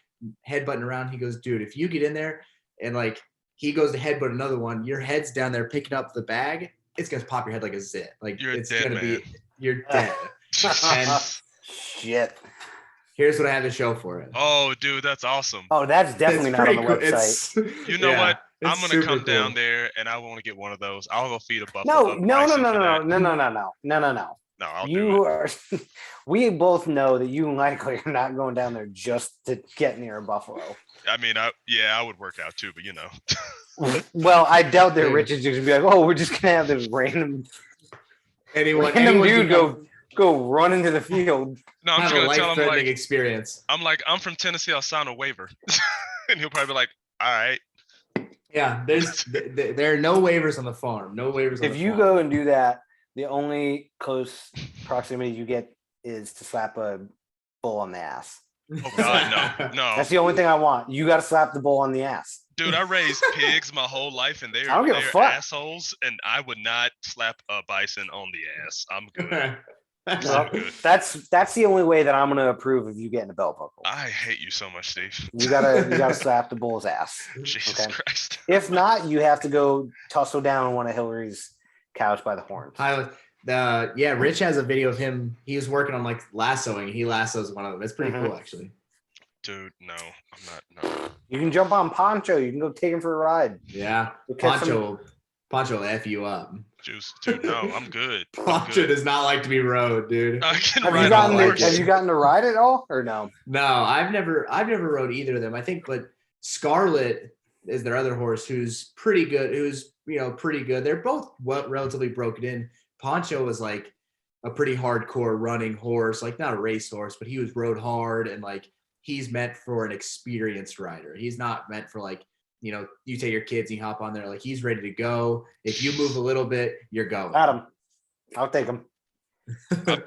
headbutting around. He goes, "Dude, if you get in there and like he goes to headbutt another one, your head's down there picking up the bag, it's gonna pop your head like a zit. Like you're dead." And shit. Here's what I have to show for it. Oh, dude, that's awesome. Oh, that's definitely not on the website. You know what? I'm gonna come down there, and I want to get one of those. I'll go feed a buffalo. No. No, I'll do it. We both know that you likely are not going down there just to get near a buffalo. I mean, I would work out too, but Well, I doubt that Rich is just gonna be like, "Oh, we're just gonna have this random dude go run into the field." No, I'm just gonna tell him like experience. I'm from Tennessee. I'll sign a waiver, and he'll probably be like, "All right." Yeah, there are no waivers on the farm. No waivers. If you go and do that, the only close proximity you get is to slap a bull on the ass. Oh God, no. That's the only thing I want. You got to slap the bull on the ass. Dude, I raised pigs my whole life, and they're assholes, and I would not slap a bison on the ass. I'm good. Well, that's the only way that I'm going to approve of you getting a belt buckle. I hate you so much, Steve. You gotta slap the bull's ass. Jesus Christ. If not, you have to go tussle down one of Hillary's cows by the horns. Rich has a video of him. He was working on like lassoing. He lassos one of them. It's pretty cool, actually. Dude, no, I'm not. No. You can jump on Poncho. You can go take him for a ride. Yeah, Poncho will F you up. Dude, no, I'm good. Poncho does not like to be rode, dude. Have you gotten to ride it all or no? No, I've never rode either of them. I think, but Scarlet is their other horse who's pretty good. Pretty good. They're both relatively broken in. Poncho was like a pretty hardcore running horse, like not a race horse, but he was rode hard and like he's meant for an experienced rider. He's not meant for like, you take your kids and you hop on there, like he's ready to go. If you move a little bit, you're going. Adam, I'll take him.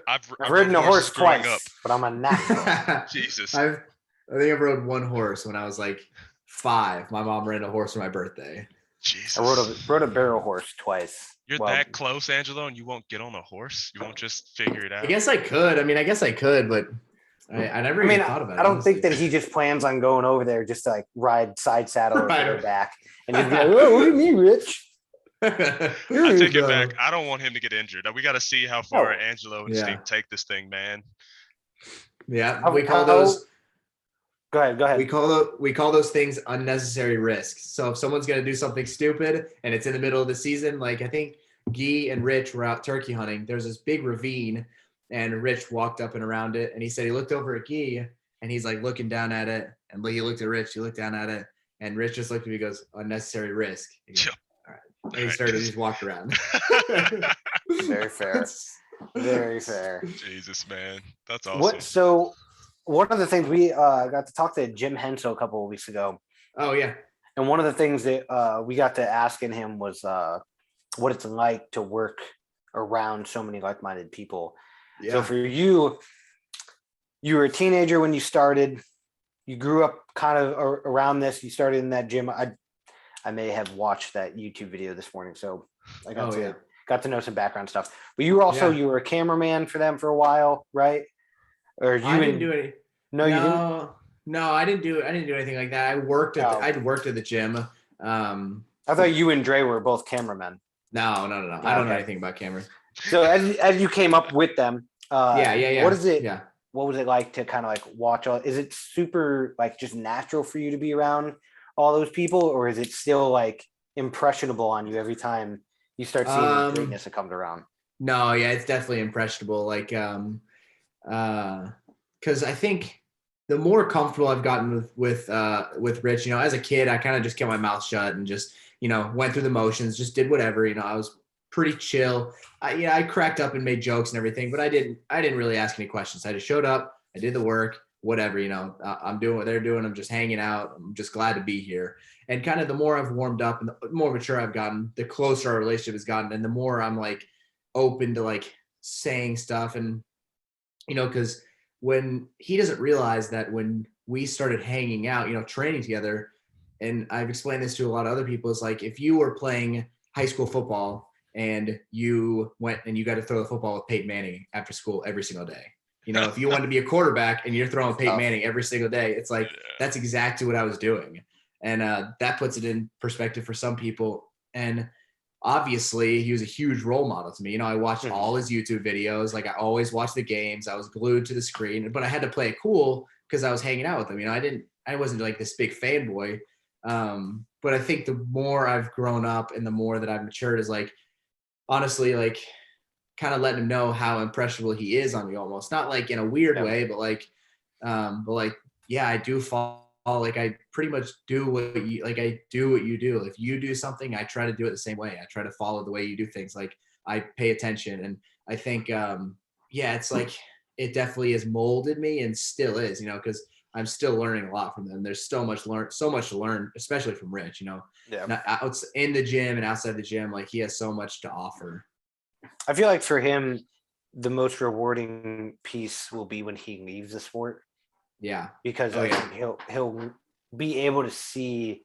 I've ridden a horse growing twice, up. but I'm a natural. Jesus. I think I've rode one horse when I was like 5. My mom ran a horse for my birthday. Jesus. I rode a barrel horse twice. You're that close, Angelo, and you won't get on a horse? You won't just figure it out? I guess I could. I guess I could, but I never even thought about it. I don't think that he just plans on going over there just to like ride side saddle over their back and just be like, "Oh, what do you mean, Rich?" I take it back. I don't want him to get injured. We got to see how far Angelo and Steve take this thing, man. Yeah, we call those. Go ahead. We call those things unnecessary risks. So if someone's going to do something stupid and it's in the middle of the season, like I think Guy and Rich were out turkey hunting. There's this big ravine, and Rich walked up and around it, and he said he looked over at Guy, and he's like looking down at it, and he looked at Rich, he looked down at it, and Rich just looked at me, and goes, unnecessary risk. He goes, all right. And he started to just walk around. Very fair. Very fair. Jesus, man. That's awesome. So one of the things we got to talk to Jim Hensel a couple of weeks ago. Oh, yeah. And one of the things that we got to asking him was what it's like to work around so many like-minded people. Yeah. So for you were a teenager when you started. You grew up kind of around this. You started in that gym. I may have watched that YouTube video this morning, so I got to know some background stuff. But you were also you were a cameraman for them for a while, right? Or I didn't do any. No, you didn't. No, I didn't do anything like that. I'd worked at the gym. I thought you and Dre were both cameramen. No. I don't know anything about cameras. So as you came up with them, yeah. What is it? Yeah. What was it like to kind of like watch all? Is it super like just natural for you to be around all those people, or is it still like impressionable on you every time you start seeing the greatness that comes around? No, yeah, it's definitely impressionable. Like, because I think the more comfortable I've gotten with Rich, as a kid, I kind of just kept my mouth shut and just, went through the motions, just did whatever. I was pretty chill. I cracked up and made jokes and everything, but I didn't really ask any questions. I just showed up, I did the work, whatever, I'm doing what they're doing. I'm just hanging out. I'm just glad to be here. And kind of the more I've warmed up and the more mature I've gotten, the closer our relationship has gotten. And the more I'm like open to like saying stuff and, because when he doesn't realize that when we started hanging out, training together, and I've explained this to a lot of other people, is like, if you were playing high school football and you went and you got to throw the football with Peyton Manning after school every single day, if you wanted to be a quarterback and you're throwing Peyton Manning every single day, it's like, that's exactly what I was doing. And that puts it in perspective for some people. And obviously he was a huge role model to me. I watched all his YouTube videos. Like I always watched the games. I was glued to the screen, but I had to play it cool because I was hanging out with him. I wasn't like this big fanboy. But I think the more I've grown up and the more that I've matured is like, honestly, like kind of letting him know how impressionable he is on me, almost not like in a weird way, but like, I do fall. Like I pretty much do what you like. I do what you do. If you do something, I try to do it the same way. I try to follow the way you do things. Like I pay attention, and I think, it's like it definitely has molded me and still is. Because I'm still learning a lot from them. There's so much to learn, especially from Rich. Out in the gym and outside the gym, like he has so much to offer. I feel like for him, the most rewarding piece will be when he leaves the sport. Yeah, because I think he'll be able to see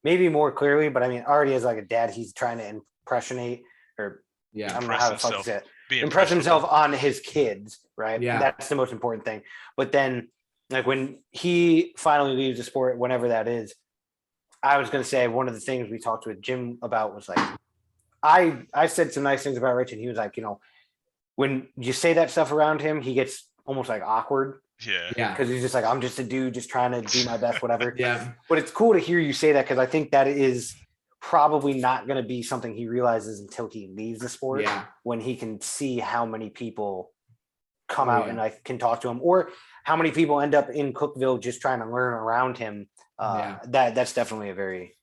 maybe more clearly. But already as like a dad, he's trying to impressionate or I don't know how to fuck it. Impress himself on his kids, right? Yeah, that's the most important thing. But then, like when he finally leaves the sport, whenever that is, I was going to say one of the things we talked with Jim about was like I said some nice things about Rich, and he was like, when you say that stuff around him, he gets almost like awkward. Yeah. Because he's just like, I'm just a dude just trying to do my best, whatever. Yeah. But it's cool to hear you say that because I think that is probably not going to be something he realizes until he leaves the sport. Yeah. When he can see how many people come out and I can talk to him, or how many people end up in Cookville just trying to learn around him. That's definitely a very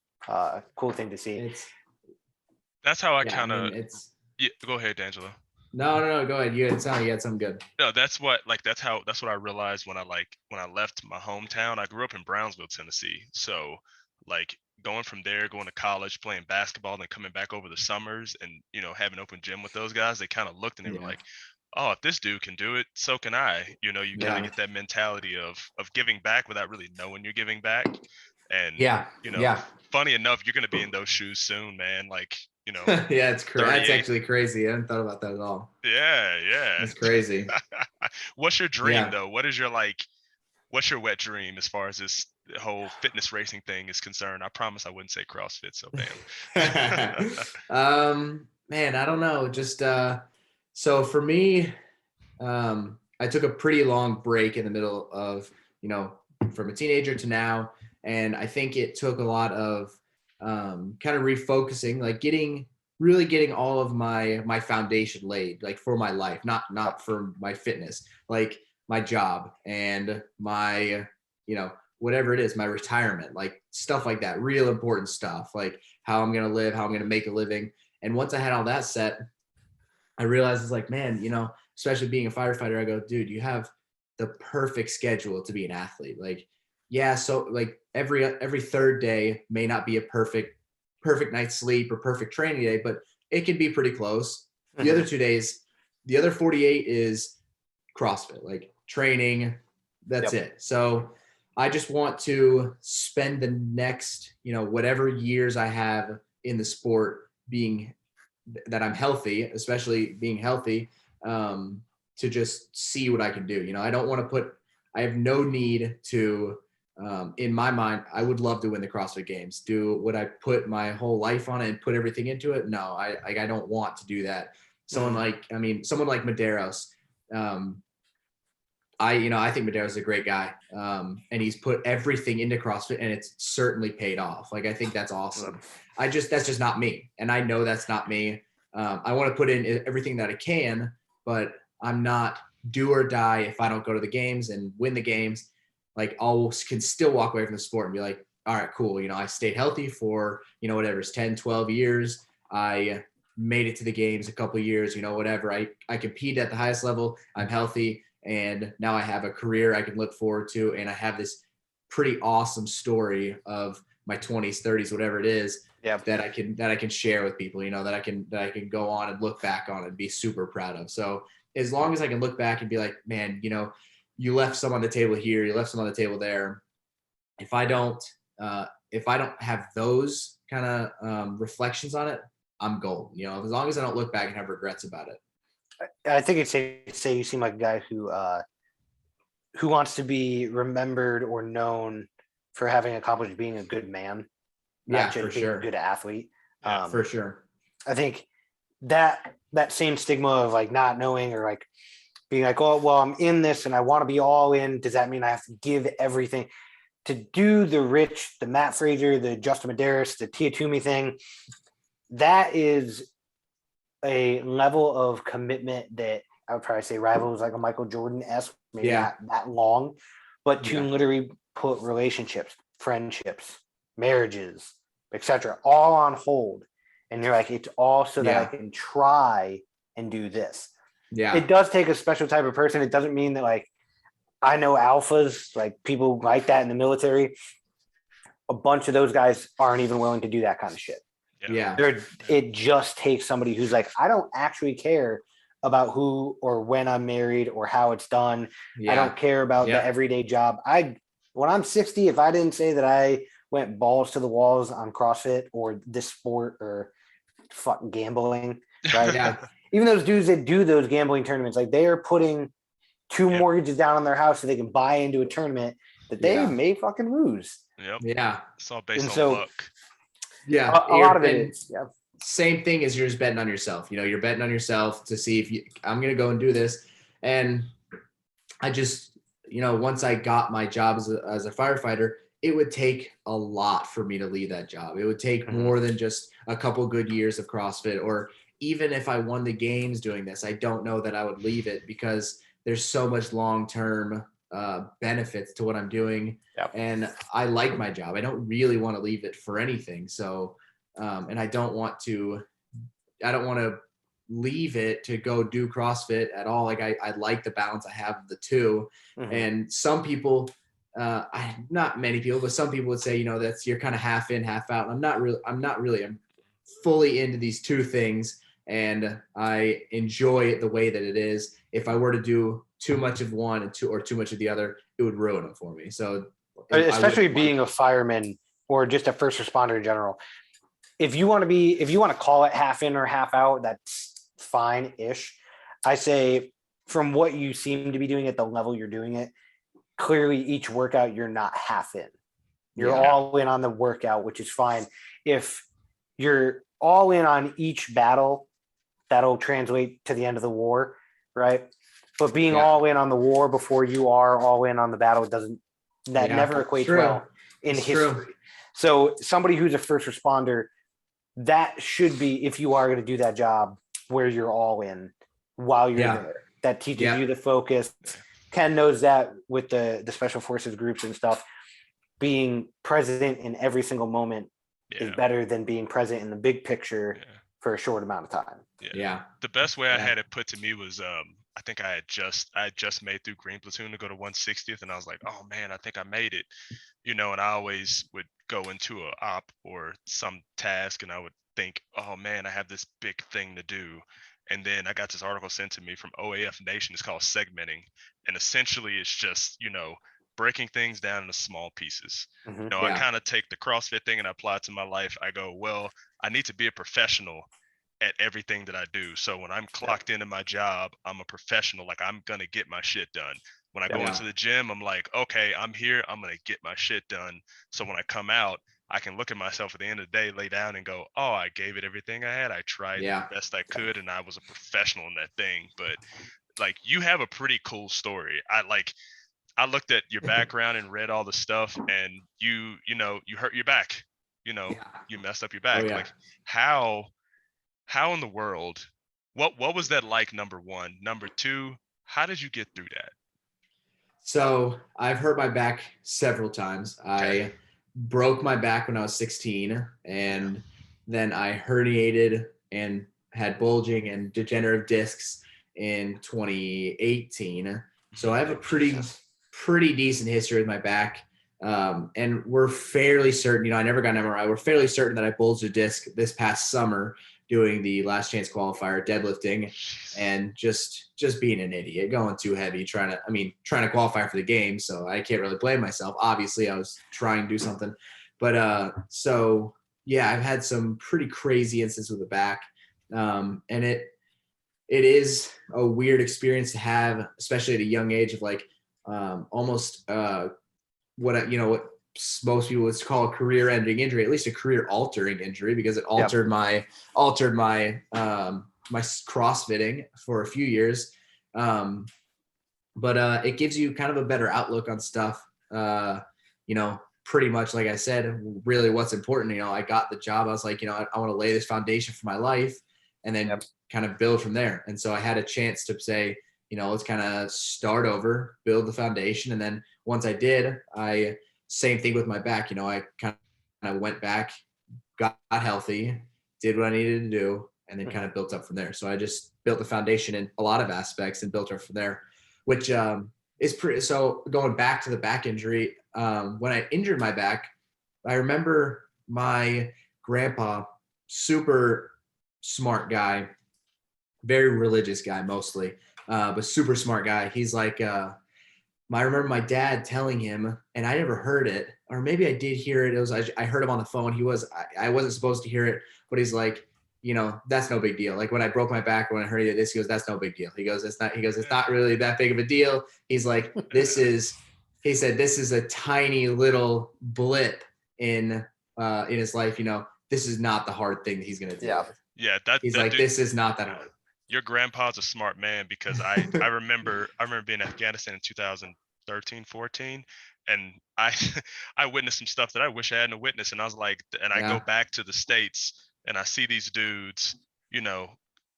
cool thing to see. That's how I Yeah, kind of. I mean, it's Yeah, go ahead, Angelo. no. Go ahead. You had something good. No, that's what I realized when I left my hometown. I grew up in Brownsville, Tennessee. So like going from there, going to college, playing basketball, then coming back over the summers and having open gym with those guys, they kind of looked and they were Yeah. like, oh, if this dude can do it, so can I. You kind of Yeah. get that mentality of giving back without really knowing you're giving back. And Yeah. Yeah. funny enough, you're gonna be in those shoes soon, man. Like, Yeah, it's that's 38. actually crazy. I hadn't thought about that at all. Yeah. That's crazy. What's your dream Yeah. though? What's your wet dream as far as this whole fitness racing thing is concerned? I promise I wouldn't say CrossFit, so bam. Man, I don't know. Just so for me, I took a pretty long break in the middle of, from a teenager to now. And I think it took a lot of kind of refocusing, like really getting all of my foundation laid, like for my life, not for my fitness, like my job and my, whatever it is, my retirement, like stuff like that, real important stuff, like how I'm going to live, how I'm going to make a living. And once I had all that set, I realized it's like, man, especially being a firefighter, I go, dude, you have the perfect schedule to be an athlete. Like, yeah, so like every third day may not be a perfect night's sleep or perfect training day, but it can be pretty close. The other 2 days, the other 48 is CrossFit, like training. That's it. So I just want to spend the next, whatever years I have in the sport being that I'm healthy, especially being healthy, to just see what I can do. I don't want to I have no need to, in my mind, I would love to win the CrossFit Games. Would I put my whole life on it and put everything into it? No, I don't want to do that. Someone like Medeiros, I think Medeiros is a great guy, and he's put everything into CrossFit, and it's certainly paid off. Like, I think that's awesome. That's just not me, and I know that's not me. I want to put in everything that I can, but I'm not do or die if I don't go to the games and win the games. Like, can still walk away from the sport and be like, all right, cool. I stayed healthy for, whatever, it's 10, 12 years. I made it to the games a couple of years, whatever. I compete at the highest level. I'm healthy. And now I have a career I can look forward to. And I have this pretty awesome story of my 20s, 30s, whatever it is, that I can share with people, that I can go on and look back on and be super proud of. So as long as I can look back and be like, man, you left some on the table here, you left some on the table there. If I don't have those kind of reflections on it, I'm gold. As long as I don't look back and have regrets about it. I think it's safe to say you seem like a guy who wants to be remembered or known for having accomplished being a good man, not just being a good athlete. For sure. I think that same stigma of like not knowing or like being like, oh, well, I'm in this and I want to be all in. Does that mean I have to give everything? To do the Rich, the Matt Fraser, the Justin Medeiros, the Tia Toomey thing, that is a level of commitment that I would probably say rivals like a Michael Jordan-esque, maybe not that long, but to literally put relationships, friendships, marriages, etc., all on hold. And you're like, it's all so that I can try and do this. Yeah. It does take a special type of person. It doesn't mean that, like, I know alphas, like people like that in the military. A bunch of those guys aren't even willing to do that kind of shit. Yeah. It just takes somebody who's like, I don't actually care about who or when I'm married or how it's done. I don't care about the everyday job. When I'm 60, if I didn't say that I went balls to the walls on CrossFit or this sport or fucking gambling, right? Like, even those dudes that do those gambling tournaments, like they are putting 2 mortgages down on their house so they can buy into a tournament that they may fucking lose. Yep. Yeah. It's all based on luck. Yeah. A lot of it is. Yeah. Same thing as you're just betting on yourself. You're betting on yourself to see if I'm going to go and do this. And I just, once I got my job as a firefighter, it would take a lot for me to leave that job. It would take more than just a couple good years of CrossFit, or even if I won the games doing this, I don't know that I would leave it because there's so much long-term benefits to what I'm doing. Yep. And I like my job. I don't really want to leave it for anything. So, and I don't want to leave it to go do CrossFit at all. Like I like the balance I have of the two. Mhm. And some people, not many people, but some people would say, you're kind of half in, half out. And I'm not really, I'm fully into these two things, and I enjoy it the way that it is. If I were to do too much of one and too much of the other, it would ruin it for me. So especially being a fireman or just a first responder in general, if you want to call it half in or half out, that's fine-ish. I say from what you seem to be doing at the level you're doing it, clearly each workout you're not half in. You're all in on the workout, which is fine. If you're all in on each battle, that'll translate to the end of the war, right? But being all in on the war before you are all in on the battle never equates well in history. So somebody who's a first responder, that should be, if you are going to do that job, where you're all in while you're there. That teaches you the focus. Ken knows that with the special forces groups and stuff, being present in every single moment is better than being present in the big picture for a short amount of time. The best way I had it put to me was I think I had just made through Green Platoon to go to 160th, and I was like, oh man, I think I made it, and I always would go into a op or some task and I would think, oh man, I have this big thing to do. And then I got this article sent to me from OAF Nation. It's called segmenting, and essentially it's just breaking things down into small pieces. I kind of take the CrossFit thing and I apply it to my life. I go, well, I need to be a professional at everything that I do. So when I'm clocked into my job, I'm a professional. Like, I'm going to get my shit done. When I go into the gym, I'm like, okay, I'm here. I'm going to get my shit done. So when I come out, I can look at myself at the end of the day, lay down and go, oh, I gave it everything I had. I tried the best I could, and I was a professional in that thing. But like, you have a pretty cool story. I looked at your background and read all the stuff, and you hurt your back. You messed up your back. Like, how in the world, what was that like, number one? Number two, how did you get through that? So I've hurt my back several times. Okay. I broke my back when I was 16, and then I herniated and had bulging and degenerative discs in 2018. So I have a pretty decent history with my back. And we're fairly certain, I never got an MRI. We're fairly certain that I bulged a disc this past summer doing the last chance qualifier, deadlifting, and just being an idiot, going too heavy, trying to qualify for the game. So I can't really blame myself. Obviously I was trying to do something, but so yeah, I've had some pretty crazy instances with the back. And it is a weird experience to have, especially at a young age, of like, almost what most people would call a career-ending injury, at least a career-altering injury, because it altered my my CrossFitting for a few years. But it gives you kind of a better outlook on stuff. Pretty much like I said, really what's important. I got the job. I was like, I want to lay this foundation for my life, and then kind of build from there. And so I had a chance to say, let's kind of start over, build the foundation. And then once I did, same thing with my back. I kind of went back, got healthy, did what I needed to do, and then kind of built up from there. So I just built the foundation in a lot of aspects and built up from there, which is pretty. So going back to the back injury, when I injured my back, I remember my grandpa, super smart guy, very religious guy mostly, but super smart guy. He's like, I remember my dad telling him, and I never heard it, or maybe I did hear it. I heard him on the phone. I wasn't supposed to hear it, but he's like, that's no big deal. Like, when I broke my back, when I heard this, he goes, that's no big deal. He goes, it's not really that big of a deal. He's like, he said, this is a tiny little blip in his life. This is not the hard thing that he's going to do. Yeah. He's like, this is not that hard. Your grandpa's a smart man, because I remember being in Afghanistan in 2013, 14, and I witnessed some stuff that I wish I hadn't witnessed. And I was like, and I go back to the States and I see these dudes,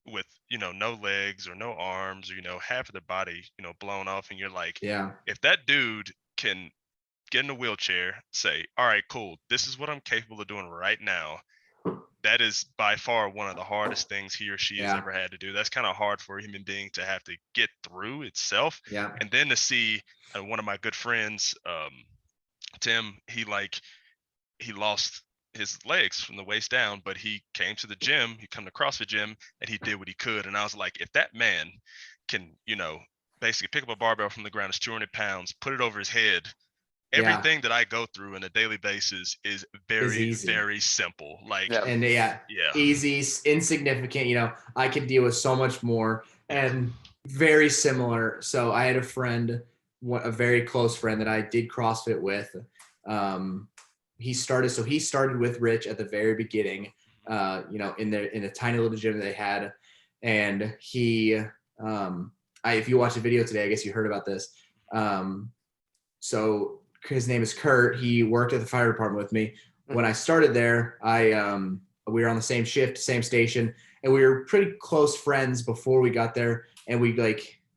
with, no legs or no arms, or, half of their body, blown off. And you're like, Yeah. if that dude can get in a wheelchair, say, all right, cool, this is what I'm capable of doing right now. That is by far one of the hardest things he or she has Yeah. ever had to do. That's kind of hard for a human being to have to get through itself. Yeah. And then to see one of my good friends, Tim, he lost his legs from the waist down, but he came to the gym, he come to CrossFit gym, and he did what he could. And I was like, if that man can, basically pick up a barbell from the ground, it's 200 pounds, put it over his head, everything that I go through on a daily basis is very, very simple. Like, and easy, insignificant. I could deal with so much more, and very similar. So I had a friend, a very close friend that I did CrossFit with. He started with Rich at the very beginning, in the tiny little gym they had. And he, if you watch the video today, I guess you heard about this. So his name is Kurt. He worked at the fire department with me. When I started there, we were on the same shift, same station, and we were pretty close friends before we got there. And we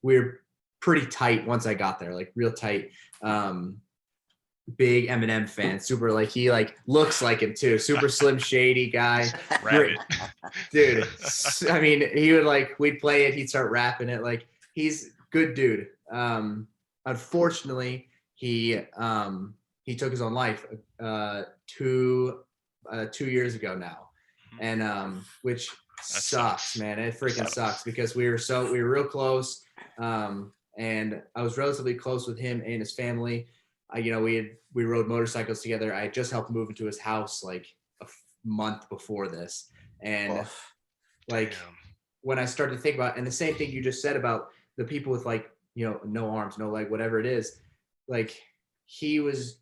were pretty tight once I got there, like real tight. Big Eminem fan, super, he looks like him too, super slim shady guy. Great dude. I mean, he would we'd play it, he'd start rapping it. He's good dude. Unfortunately, he took his own life 2 years ago now, and which sucks, man. It freaking sucks because we were real close, and I was relatively close with him and his family. We rode motorcycles together. I had just helped move into his house a month before this, and when I started to think about, and the same thing you just said about the people with no arms, no leg, whatever it is, he was,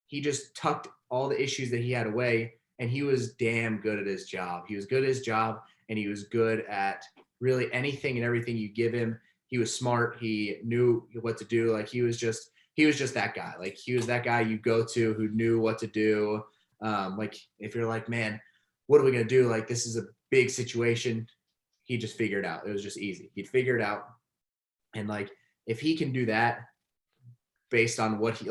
he just tucked all the issues that he had away, and he was damn good at his job. He was good at his job, and he was good at really anything and everything you give him. He was smart. He knew what to do. He was just that guy. He was that guy you go to who knew what to do. If you're man, what are we going to do? This is a big situation. He just figured it out. It was just easy. He'd figure it out. And if he can do that based on what he,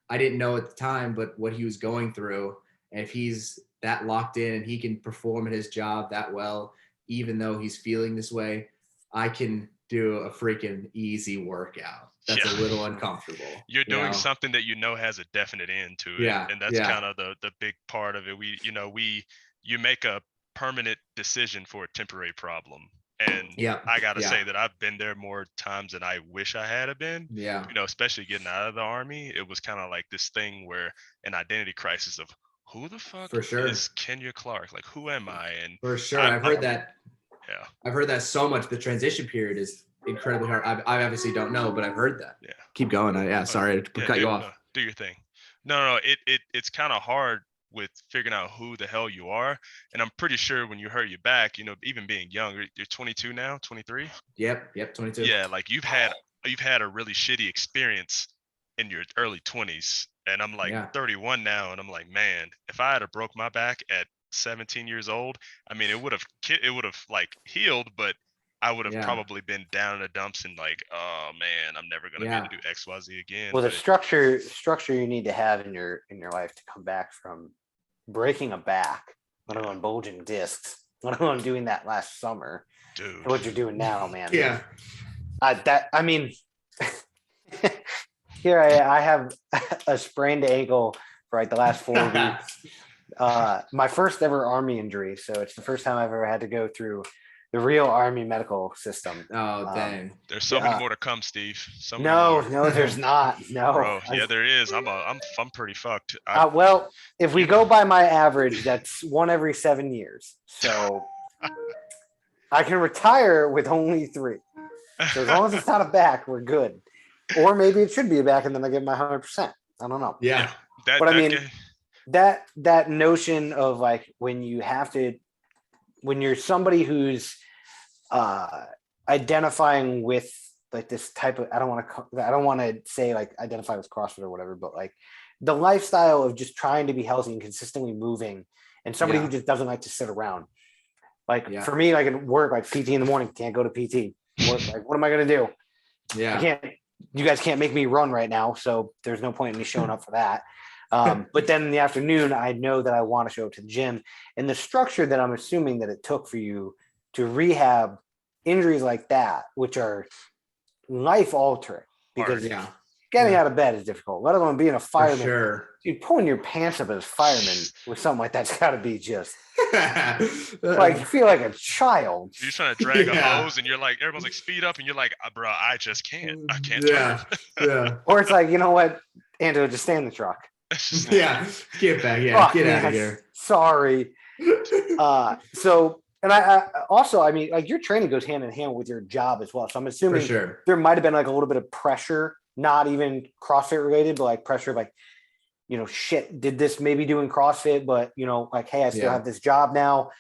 I didn't know at the time, but what he was going through, and if he's that locked in and he can perform at his job that well, even though he's feeling this way, I can do a freaking easy workout. That's a little uncomfortable. You're doing something that has a definite end to it. Yeah. And that's kind of the big part of it. You make a permanent decision for a temporary problem. And I got to say that I've been there more times than I wish I had been. Yeah. Especially getting out of the Army, it was kind of this thing where an identity crisis of who the fuck is Kenya Clark? Who am I? And for sure, I've heard that. Yeah. I've heard that so much. The transition period is incredibly hard. I obviously don't know, but I've heard that. Yeah. Keep going. Sorry to cut you off. No, do your thing. No. It's kind of hard with figuring out who the hell you are. And I'm pretty sure when you hurt your back, even being young, you're 22 now, 23. Yep. 22. Yeah. you've had a really shitty experience in your early 20s. And I'm 31 now. And I'm man, if I had broke my back at 17 years old, I mean, it would have healed, but I would have probably been down in the dumps and oh man, I'm never gonna be able to do XYZ again. Well, the structure you need to have in your life to come back from breaking a back, let alone bulging discs, let alone doing that last summer, dude. What you're doing now, man. Yeah. Here I have a sprained ankle for the last 4 weeks. My first ever Army injury, so it's the first time I've ever had to go through the real Army medical system. Oh, dang! There's so many more to come, Steve. No, there's not. No, bro. Yeah, there is. I'm pretty fucked. Well, if we go by my average, that's 1 every 7 years. So I can retire with only 3. So as long as it's not a back, we're good. Or maybe it should be a back, and then I get my 100%. I don't know. Yeah. That notion of when you're somebody who's identifying with this type of, I don't want to say identify with CrossFit or whatever, but the lifestyle of just trying to be healthy and consistently moving, and somebody who just doesn't like to sit around. Like for me, like at work, like PT in the morning, can't go to PT. What am I going to do? Yeah. You guys can't make me run right now. So there's no point in me showing up for that. But then in the afternoon, I know that I want to show up to the gym, and the structure that I'm assuming that it took for you to rehab injuries like that, which are life altering, because getting out of bed is difficult, let alone being a fireman. Sure. Dude, pulling your pants up as a fireman with something like that's got to be just like you feel like a child. You're trying to drag a hose, and you're like, everyone's like, speed up, and you're like, bro, I just can't. I can't turn. Or it's like, you know what, Angelo, just stay in the truck. Get back. Get out of here. Sorry. So, and I also, I mean, like your training goes hand in hand with your job as well. So I'm assuming there might have been like a little bit of pressure, not even CrossFit related, but like pressure, like, you know, shit, did this maybe doing CrossFit, but you know, like, hey, I still have this job now.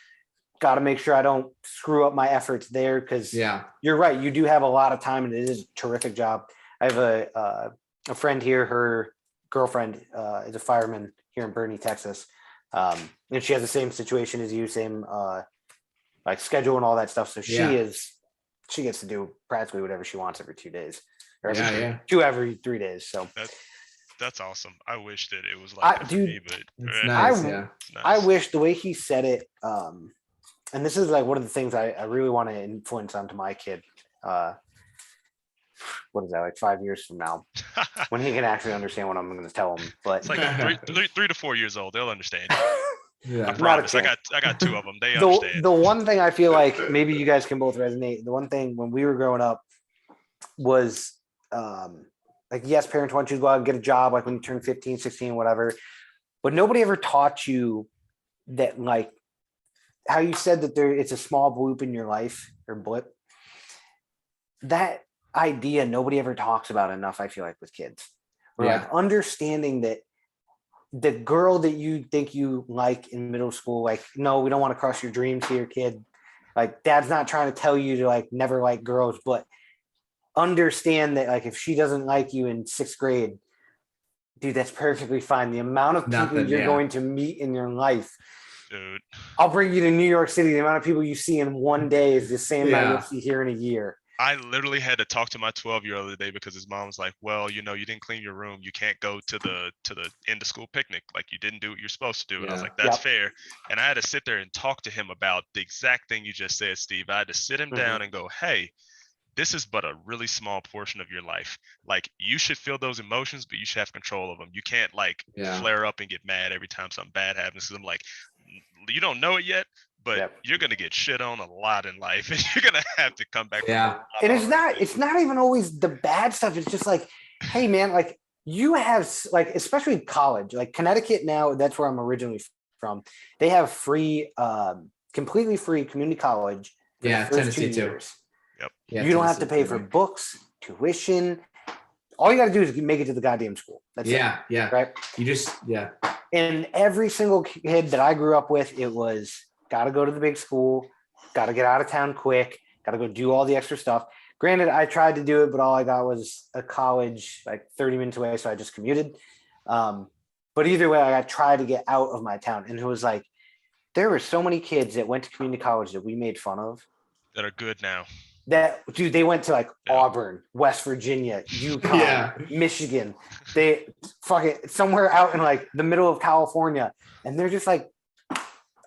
Got to make sure I don't screw up my efforts there. Cause you're right. You do have a lot of time and it is a terrific job. I have a friend here, her girlfriend is a fireman here in Bernie, Texas. And she has the same situation as you, same like schedule and all that stuff. So she gets to do practically whatever she wants every 2 days or every 3 days. So that's awesome. I wish that it was like that for me, but it's nice. Nice. I wish the way he said it, and this is like one of the things I really want to influence onto my kid. What is that, like 5 years from now, when he can actually understand what I'm going to tell him? But it's like 3 to 4 years old, they'll understand. I promise. I got 2 of them. They understand. The one thing I feel like maybe you guys can both resonate. The one thing when we were growing up was like, yes, parents want you to go out and get a job, like when you turn 15, 16, whatever. But nobody ever taught you that, like how you said that it's a small blip in your life or blip. That idea nobody ever talks about enough, I feel like, with kids. Or like understanding that the girl that you think you like in middle school, like, no, we don't want to crush your dreams here, kid. Like, dad's not trying to tell you to like never like girls, but understand that like if she doesn't like you in 6th grade, dude, that's perfectly fine. The amount of people you're going to meet in your life, dude, I'll bring you to New York City. The amount of people you see in one day is the same amount you'll see here in a year. I literally had to talk to my 12-year-old the other day because his mom was like, well, you know, you didn't clean your room. You can't go to the end of school picnic. Like, you didn't do what you're supposed to do. And I was like, that's fair. And I had to sit there and talk to him about the exact thing you just said, Steve. I had to sit him down and go, hey, this is but a really small portion of your life. Like, you should feel those emotions, but you should have control of them. You can't like flare up and get mad every time something bad happens. Because I'm like, you don't know it yet, but you're going to get shit on a lot in life, and you're going to have to come back. And it's not even always the bad stuff. It's just like, hey man, like you have like, especially college, like Connecticut now, that's where I'm originally from. They have free, completely free community college. Tennessee too. You don't have to pay for books, tuition. All you got to do is make it to the goddamn school. That's it. Right. You just, And every single kid that I grew up with, it was, got to go to the big school, got to get out of town quick, got to go do all the extra stuff. Granted, I tried to do it, but all I got was a college like 30 minutes away, so I just commuted. But either way, I tried to get out of my town. And it was like, there were so many kids that went to community college that we made fun of. That are good now. Dude, they went to like Auburn, West Virginia, UConn, Michigan. They fucking somewhere out in like the middle of California. And they're just like,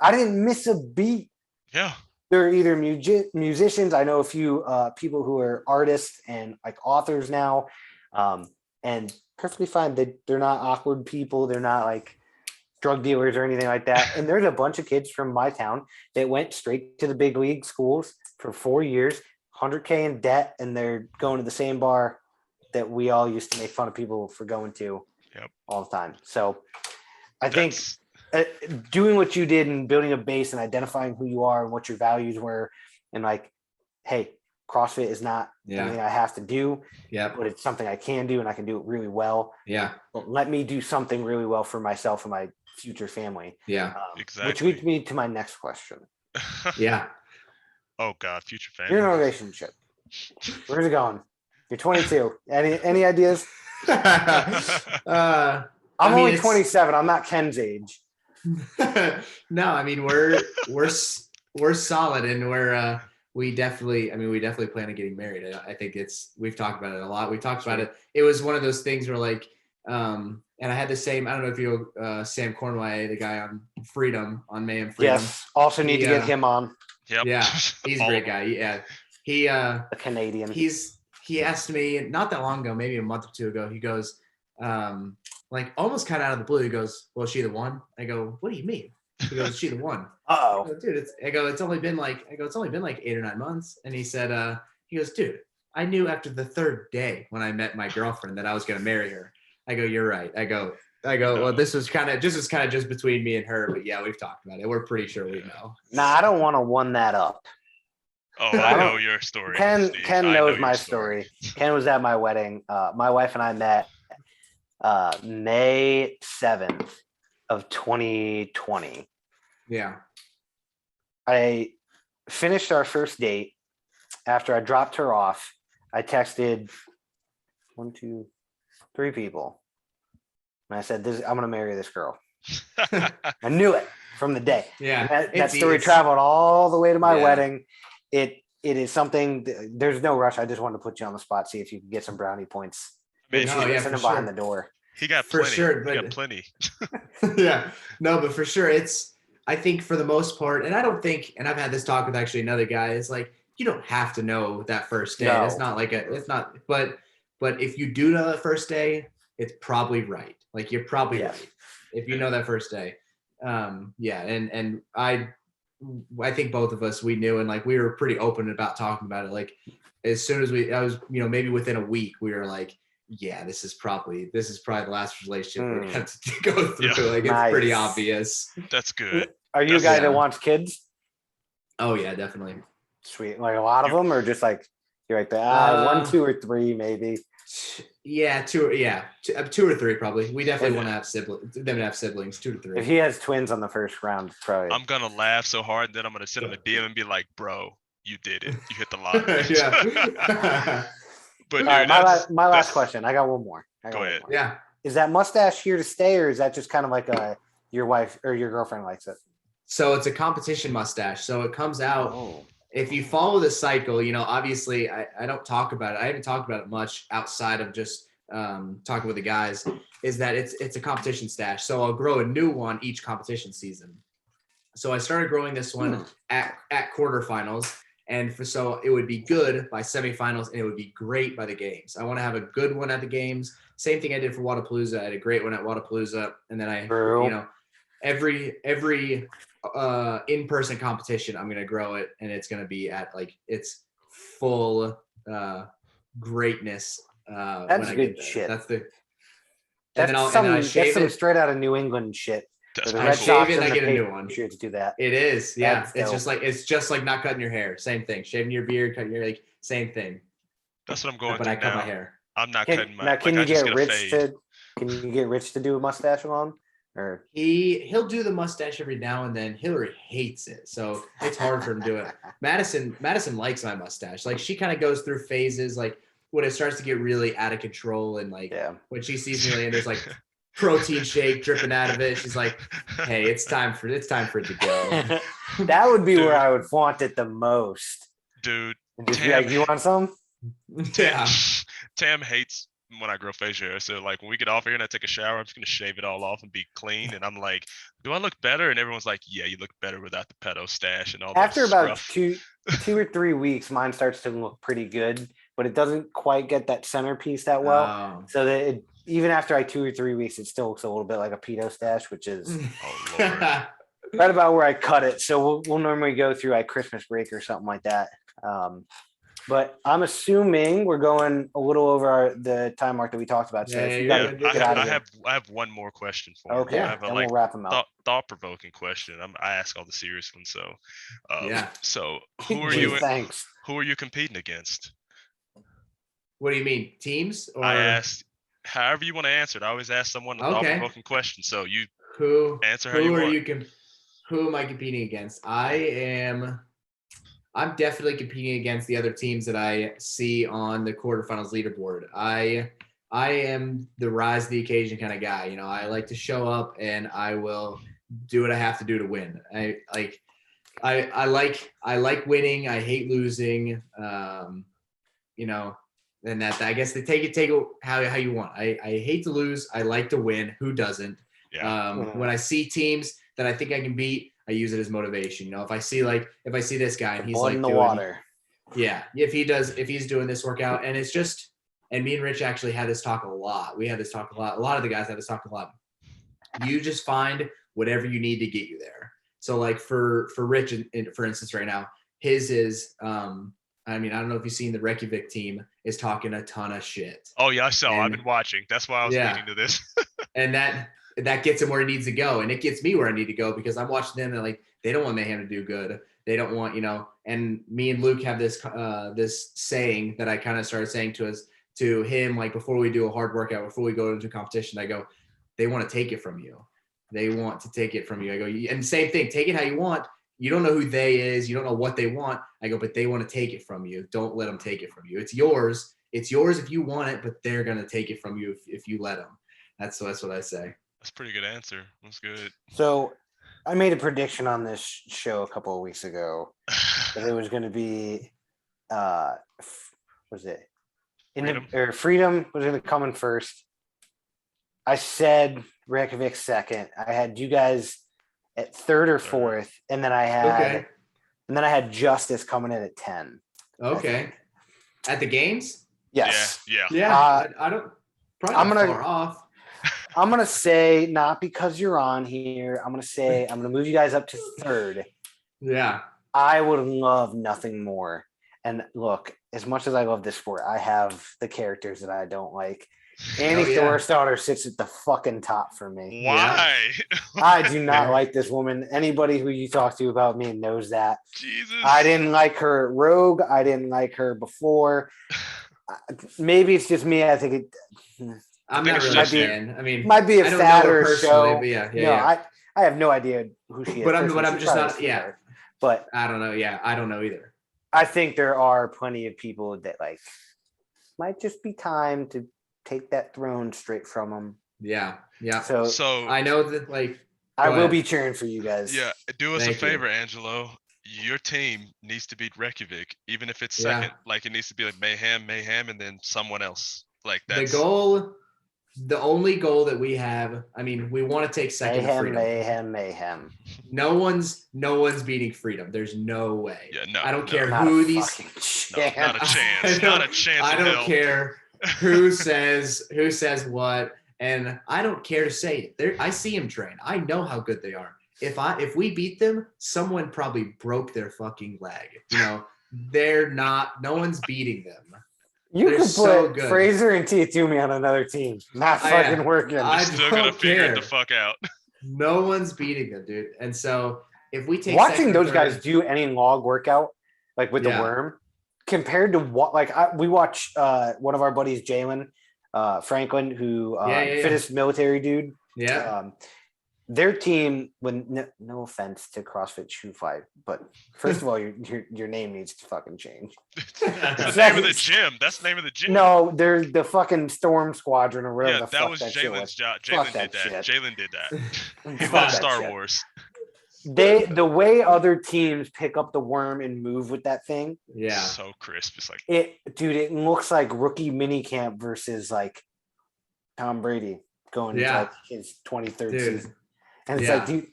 I didn't miss a beat. Yeah. They're either musicians. I know a few people who are artists and like authors now, and perfectly fine. They're not awkward people. They're not like drug dealers or anything like that. And there's a bunch of kids from my town that went straight to the big league schools for 4 years, $100K in debt, and they're going to the same bar that we all used to make fun of people for going to all the time. So I think doing what you did and building a base and identifying who you are and what your values were, and like, hey, CrossFit is not anything I have to do, but it's something I can do and I can do it really well. But let me do something really well for myself and my future family. Exactly. Which leads me to my next question. Oh God, future family. You're in a relationship. Where's it going? You're 22. Any ideas? I'm only 27. I'm not Ken's age. No, I mean we're we're solid, and we definitely plan on getting married. I think we've talked about it a lot. We talked about it. It was one of those things where like, and I had the same, I don't know if you know, Sam Cornway, the guy on Freedom, on Mayhem Freedom. Yes. Also need to get him on. Yep. Yeah. He's a great guy. Yeah. He, A Canadian. he asked me not that long ago, maybe a month or two ago, he goes, like almost kind of out of the blue, he goes, well, is she the one? I go, what do you mean? He goes, is she the one? Uh-oh. I go, dude, it's only been like 8 or 9 months. And he said, he goes, dude, I knew after the 3rd day when I met my girlfriend that I was going to marry her. I go, you're right. I go, well, this was kind of just between me and her, but yeah, we've talked about it. We're pretty sure we know. Nah, I don't want to one that up. Oh, I know your story. Ken I knows know my your story. Ken was at my wedding. My wife and I met May 7th of 2020. Yeah. I finished our first date. After I dropped her off, I texted 1, 2, 3 people. And I said, I'm going to marry this girl. I knew it from the day. Yeah. That story traveled all the way to my wedding. It is something, there's no rush. I just wanted to put you on the spot, see if you can get some brownie points. Man, Send him behind the door. He got for plenty. Sure, he got plenty. Yeah. No, but for sure, I think for the most part, and I don't think, and I've had this talk with actually another guy, it's like, you don't have to know that first day. No. It's not like but if you do know that first day, it's probably right. Like you're probably right. If you know that first day. Yeah. And I think both of us, we knew, and like, we were pretty open about talking about it. Like as soon as I was, maybe within a week, we were like, yeah, this is probably the last relationship we're gonna have to go through. Yeah. Like it's pretty obvious. That's good. Are you a guy that wants kids? Oh yeah, definitely. Sweet. Like a lot of them, or just like you're like that 1, 2, or 3 maybe. Yeah, 2 or 3 probably. We definitely want to have siblings. Them to have siblings, 2 to 3. If he has twins on the first round, probably. I'm gonna laugh so hard, and then I'm gonna send him a DM and be like, "Bro, you did it. You hit the lottery." Yeah. But dude, my last question. I got one more. Go ahead. Yeah. Is that mustache here to stay, or is that just kind of like your wife or your girlfriend likes it? So it's a competition mustache. So it comes out. If you follow the cycle, obviously I don't talk about it. I haven't talked about it much outside of just talking with the guys, is that it's a competition stash. So I'll grow a new one each competition season. So I started growing this one at quarterfinals. And so it would be good by semifinals, and it would be great by the games. I want to have a good one at the games. Same thing I did for Wadapalooza. I had a great one at Wadapalooza. And then every in-person competition, I'm going to grow it, and it's going to be at like its full greatness. That's good shit. That's some straight out of New England shit. I shave it and I get a new one. Sure to do that. It is, yeah. That's It's just like not cutting your hair. Same thing. Shaving your beard, cutting your same thing. That's what I'm going but through I cut now. my hair. I'm not cutting my. Now, can like, you I just get Rich fade. can you get Rich to do a mustache along? Or He'll do the mustache every now and then. Hillary hates it, so it's hard for him to do it. Madison likes my mustache. Like she kind of goes through phases. Like when it starts to get really out of control, and like when she sees me and there's like protein shake dripping out of it, she's like, "Hey, it's time for it to go." That would be where I would want it the most, dude. Just be like, "You want some?" Yeah. Tam hates when I grow facial hair. So like when we get off here and I take a shower, I'm just gonna shave it all off and be clean. And I'm like, do I look better? And everyone's like, yeah, you look better without the pedo stash and all that. After about 2 or 3 weeks, mine starts to look pretty good, but it doesn't quite get that centerpiece that well. So that even after 2 or 3 weeks, it still looks a little bit like a pedo stash, which is right about where I cut it. So we'll normally go through like Christmas break or something like that. But I'm assuming we're going a little over the time mark that we talked about. So I have one more question for you. Okay, I have and we'll wrap them up. Thought-provoking question. I ask all the serious ones. So, So who are Thanks. Who are you competing against? What do you mean, teams? Or? I asked, however you want to answer it. I always ask someone a thought-provoking question. So you answer how you want. Who am I competing against? I'm definitely competing against the other teams that I see on the quarterfinals leaderboard. I am the rise to the occasion kind of guy. I like to show up and I will do what I have to do to win. I like winning. I hate losing. You know, and that I guess they take it how you want. I hate to lose. I like to win. Who doesn't? Yeah. When I see teams that I think I can beat, I use it as motivation. You know, if I see this guy and he's Blood like in the doing, water. yeah, if he's doing this workout, and it's just, and me and Rich actually had this talk a lot. We had this talk a lot. A lot of the guys had this talk a lot. You just find whatever you need to get you there. So like for Rich, for instance, right now, his is, I mean, I don't know if you've seen the Reykjavik team is talking a ton of shit. Oh yeah, I saw. And, I've been watching. That's why I was leading to this. And that gets him where he needs to go, and it gets me where I need to go because I'm watching them and like they don't want Mayhem to do good. They don't want, you know. And me and Luke have this this saying that I kind of started saying to him like before we do a hard workout, before we go into competition. I go, they want to take it from you. They want to take it from you. I go, and same thing, take it how you want. You don't know who they is. You don't know what they want. I go, but they want to take it from you. Don't let them take it from you. It's yours. It's yours if you want it, but they're going to take it from you if you let them. That's what I say. That's a pretty good answer. That's good. So I made a prediction on this show a couple of weeks ago that it was going to be, was it? Freedom was going to come in first. I said Reykjavik second. I had you guys at third or fourth, and then I had Justice coming in at 10. Okay. At the games? Yes. Yeah. I don't. Probably not far off. I'm gonna say not because you're on here. I'm gonna move you guys up to third. Yeah. I would love nothing more. And look, as much as I love this sport, I have the characters that I don't like. Annie Thor's daughter sits at the fucking top for me. Why? I do not like this woman. Anybody who you talk to about me knows that. Jesus. I didn't like her at Rogue. I didn't like her before. Maybe it's just me. I think it. I'm not really a fan. I mean, might be a fatter show. But yeah. I have no idea who she is. But I'm just not. Yeah. But I don't know. Yeah, I don't know either. I think there are plenty of people that like might just be time to take that throne straight from them. Yeah. So I know that like I will be cheering for you guys. Yeah, do us a favor, Angelo. Your team needs to beat Reykjavik, even if it's second. Like it needs to be like Mayhem, and then someone else. Like that's the only goal that we have. I mean, we want to take second to Freedom. Mayhem. No one's beating Freedom. There's no way. Yeah, no. I don't care who these. Not a chance. Not a chance. I don't care who says what, and I don't care to say it. I see them train. I know how good they are. If we beat them, someone probably broke their fucking leg. You know, no one's beating them. You could put Fraser and Tiatumi on another team. Not fucking working. I'm still gonna figure it the fuck out. No one's beating them, dude. And so if we take watching those guys do any log workout, like with the worm, compared to what, like we watch one of our buddies, Jalen Franklin, who fittest military dude. Yeah. Their team, when no offense to CrossFit Shoe Fight, but first of all, your name needs to fucking change. That's the name of the gym. That's the name of the gym. No, they're the fucking Storm Squadron or whatever. Yeah, the fuck was that Jalen's job. Jalen did that. He loves Star Wars. The way other teams pick up the worm and move with that thing. Yeah. So crisp. It's like it looks like rookie minicamp versus like Tom Brady going into like his 23rd season. And it's like, dude,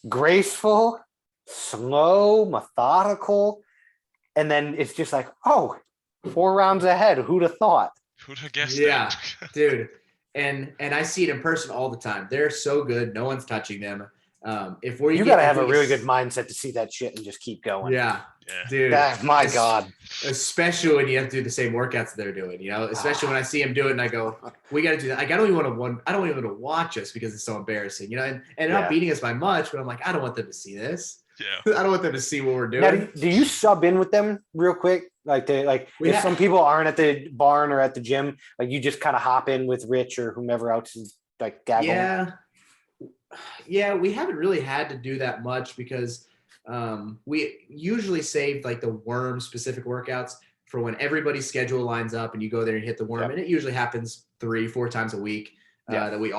graceful, slow, methodical. And then it's just like, 4 rounds ahead. Who'd have thought? Who'd have guessed that? Dude. And I see it in person all the time. They're so good. No one's touching them. You got to have a really good mindset to see that shit and just keep going. Yeah. Dude. My God. Especially when you have to do the same workouts that they're doing, you know, especially when I see them do it and I go, we got to do that. Like, I don't even want to watch us because it's so embarrassing, you know, and they're not beating us by much, but I'm like, I don't want them to see this. Yeah. I don't want them to see what we're doing. Now, do you sub in with them real quick? Like if some people aren't at the barn or at the gym, like you just kind of hop in with Rich or whomever else is like gaggling. Yeah, we haven't really had to do that much because we usually saved like the worm specific workouts for when everybody's schedule lines up and you go there and hit the worm. And it usually happens 3-4 times a week that we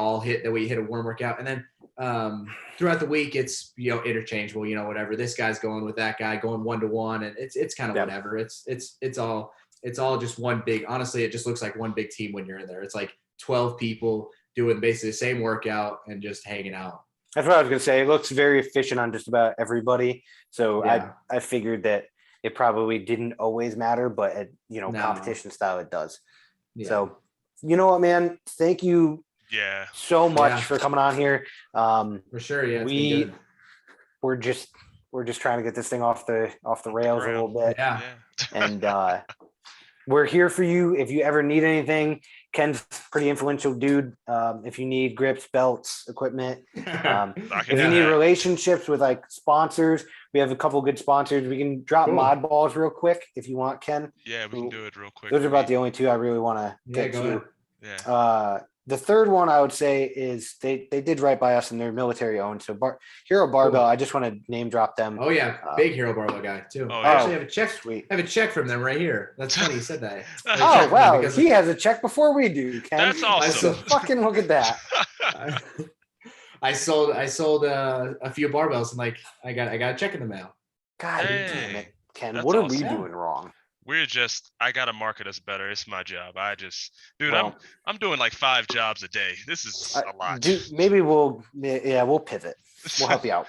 hit a worm workout. And then throughout the week, it's, interchangeable, whatever. This guy's going with that guy, going 1-to-1, and it's kind of whatever. It's all just one big, honestly, it just looks like one big team when you're in there. It's like 12 people doing basically the same workout and just hanging out. That's what I was going to say. It looks very efficient on just about everybody. So I figured that it probably didn't always matter, but at, competition style, it does. Yeah. So, you know what, man, thank you so much for coming on here. For sure. Yeah. We're just trying to get this thing off the rails a little bit. Yeah. And, we're here for you. If you ever need anything, Ken's a pretty influential dude. If you need grips, belts, equipment, if you need relationships with like sponsors, we have a couple good sponsors. We can drop mod balls real quick if you want, Ken. Yeah, we can do it real quick. Those are about the only two I really want to get to. Yeah. The third one I would say is they did right by us and they're military owned. So HeroBarbell, I just want to name drop them. Oh yeah, big HeroBarbell guy too. Oh, I actually have a check. Sweet. I have a check from them right here. That's funny you said that. Oh wow, he has a check before we do, Ken. That's awesome. Fucking look at that. I sold a few barbells and I got a check in the mail. God damn it, Ken. What are we doing wrong? I gotta market us better. It's my job. I'm doing like 5 jobs a day. This is a lot. Maybe we'll pivot. We'll help you out.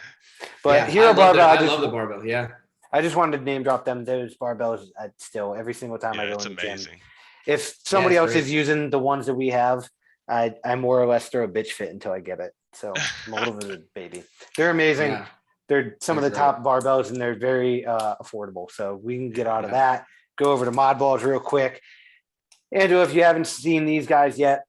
But HeroBarbell, I love the barbell. Yeah. I just wanted to name drop them. Those barbells still every single time I go in the gym. If somebody else is using the ones that we have, I more or less throw a bitch fit until I get it. So I'm a little bit of a baby. They're amazing. Yeah. They're some of the top barbells and they're very affordable. So we can get out of that. Go over to mod balls real quick. Angelo, if you haven't seen these guys yet,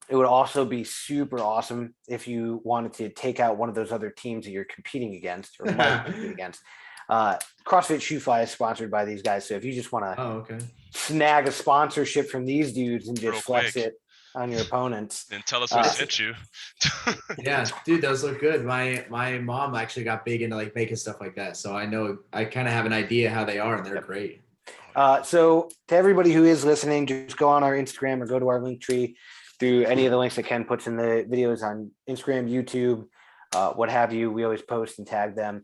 it would also be super awesome if you wanted to take out one of those other teams that you're competing against or might compete against. CrossFit Shoe Fly is sponsored by these guys. So if you just want to snag a sponsorship from these dudes and just flex it on your opponents. And tell us what sent you. Yeah, dude, those look good. My mom actually got big into like making stuff like that. So I kind of have an idea how they are and they're great. So to everybody who is listening, just go on our Instagram or go to our link tree through any of the links that Ken puts in the videos on Instagram, YouTube, what have you. We always post and tag them.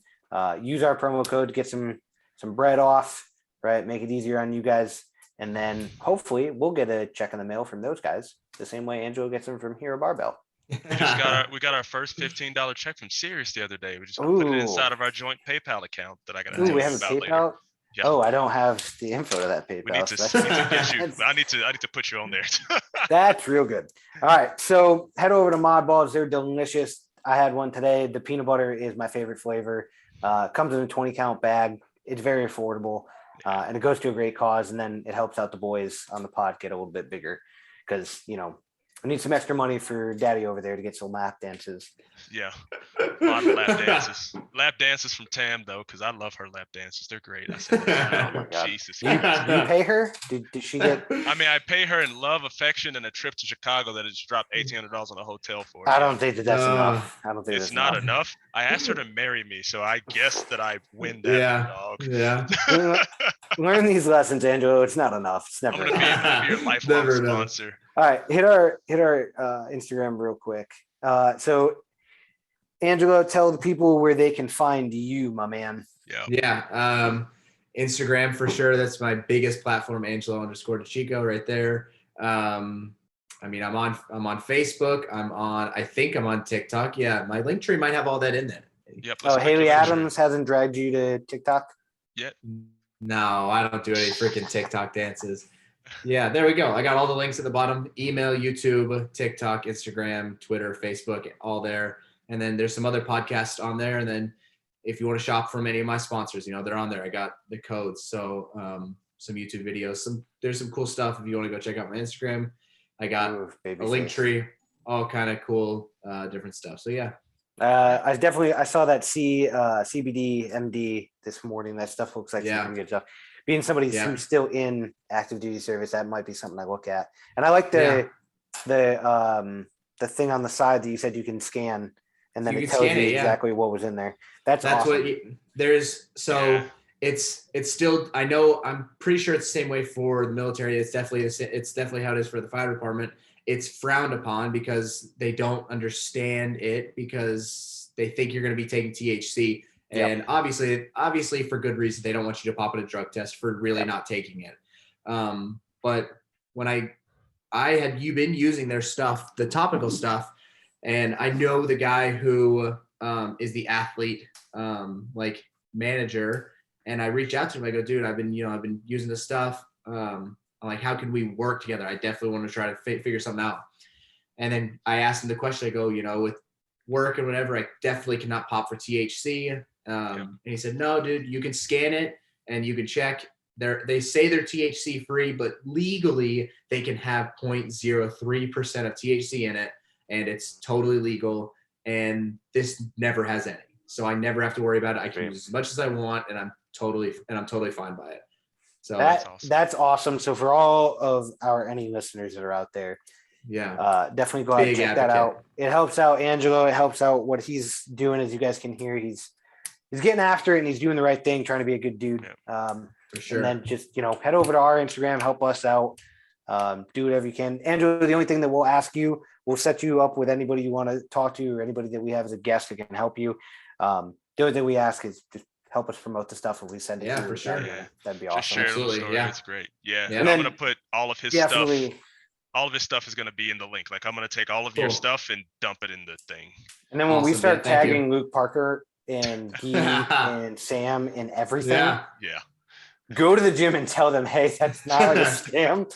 Use our promo code to get some bread off, right? Make it easier on you guys. And then hopefully we'll get a check in the mail from those guys the same way Angelo gets them from HeroBarbell. We got our first $15 check from Cerus the other day. We just put it inside of our joint PayPal account that I got to tell you about later. Yeah. Oh, I don't have the info to that PayPal. We need to get you. I need to put you on there. That's real good. All right, so head over to Mod Balls. They're delicious. I had one today. The peanut butter is my favorite flavor. Comes in a 20-count bag. It's very affordable, and it goes to a great cause. And then it helps out the boys on the pod get a little bit bigger because I need some extra money for Daddy over there to get some lap dances. Yeah, a lot of lap dances. Lap dances from Tam though, because I love her lap dances. They're great. I said, oh my God. Jesus. You pay her? Did she get? I mean, I pay her in love, affection, and a trip to Chicago that I just dropped $1,800 on a hotel for. I don't think that's enough. I don't think it's not enough. I asked her to marry me, so I guess that I win that dog. Yeah. Learn these lessons, Angelo. It's not enough. It's never. I'm gonna be your lifelong sponsor. All right, hit our Instagram real quick. So, Angelo, tell the people where they can find you, my man. Yeah. Instagram for sure. That's my biggest platform. Angelo_Dicicco right there. I mean, I'm on Facebook. I think I'm on TikTok. Yeah, my link tree might have all that in there. Yep. Haley Adams hasn't dragged you to TikTok yet? No, I don't do any freaking TikTok dances. Yeah, there we go. I got all the links at the bottom: email, YouTube, TikTok, Instagram, Twitter, Facebook, all there. And then there's some other podcasts on there. And then if you want to shop from any of my sponsors, they're on there. I got the codes. So some YouTube videos. There's some cool stuff if you want to go check out my Instagram. I got a link tree, all kind of cool different stuff. So yeah. I saw that CBD MD this morning. That stuff looks like some good stuff. Being somebody who's still in active duty service, that might be something I look at. And I like the thing on the side that you said you can scan, and then it tells you exactly what was in there. That's awesome. It's still, I'm pretty sure it's the same way for the military. It's definitely how it is for the fire department. it's frowned upon because they don't understand it because they think you're going to be taking THC. And obviously for good reason, they don't want you to pop in a drug test for really not taking it. But when I had you been using their stuff, the topical stuff, and I know the guy who is the athlete like manager, and I reach out to him. I go, dude, I've been using this stuff. I'm like, how can we work together? I definitely want to try to figure something out. And then I asked him the question. I go, with work and whatever, I definitely cannot pop for THC. And he said, no, dude, you can scan it and you can check. They say they're THC free, but legally they can have 0.03% of THC in it, and it's totally legal. And this never has any, so I never have to worry about it. I can use as much as I want, and I'm totally fine by it. So that's awesome. So for all of our any listeners that are out there, definitely go out and check that out. It helps out Angelo. It helps out what he's doing. As you guys can hear, he's getting after it and he's doing the right thing, trying to be a good dude. For sure. And then just, head over to our Instagram, help us out. Do whatever you can. Angelo, the only thing that we'll ask you, we'll set you up with anybody you want to talk to or anybody that we have as a guest that can help you. The only thing we ask is just help us promote the stuff if we send it to you. For sure. That'd be Just awesome. share Absolutely. the story. Yeah. It's great. Yeah. And And then I'm going to put all of his stuff. All of his stuff is going to be in the link. Like, I'm going to take all of your stuff and dump it in the thing. And then when we start tagging Luke Parker and he and Sam and everything, go to the gym and tell them, hey, that's not like a scam.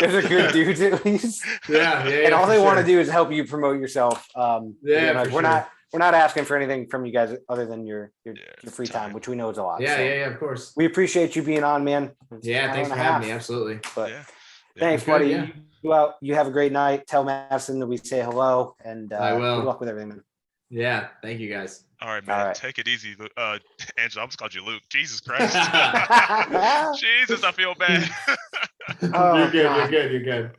Those are good dudes at least. And all they want to do is help you promote yourself. We're not asking for anything from you guys other than your free time, which we know is a lot. Of course. We appreciate you being on, man. Thanks for having me. Absolutely. But thanks, buddy. Yeah. You have a great night. Tell Madison that we say hello, and I will. Good luck with everything, man. Yeah, thank you guys. All right, man. Take it easy. Angela, I almost called you Luke. Jesus Christ. Jesus, I feel bad. You're good. You're good.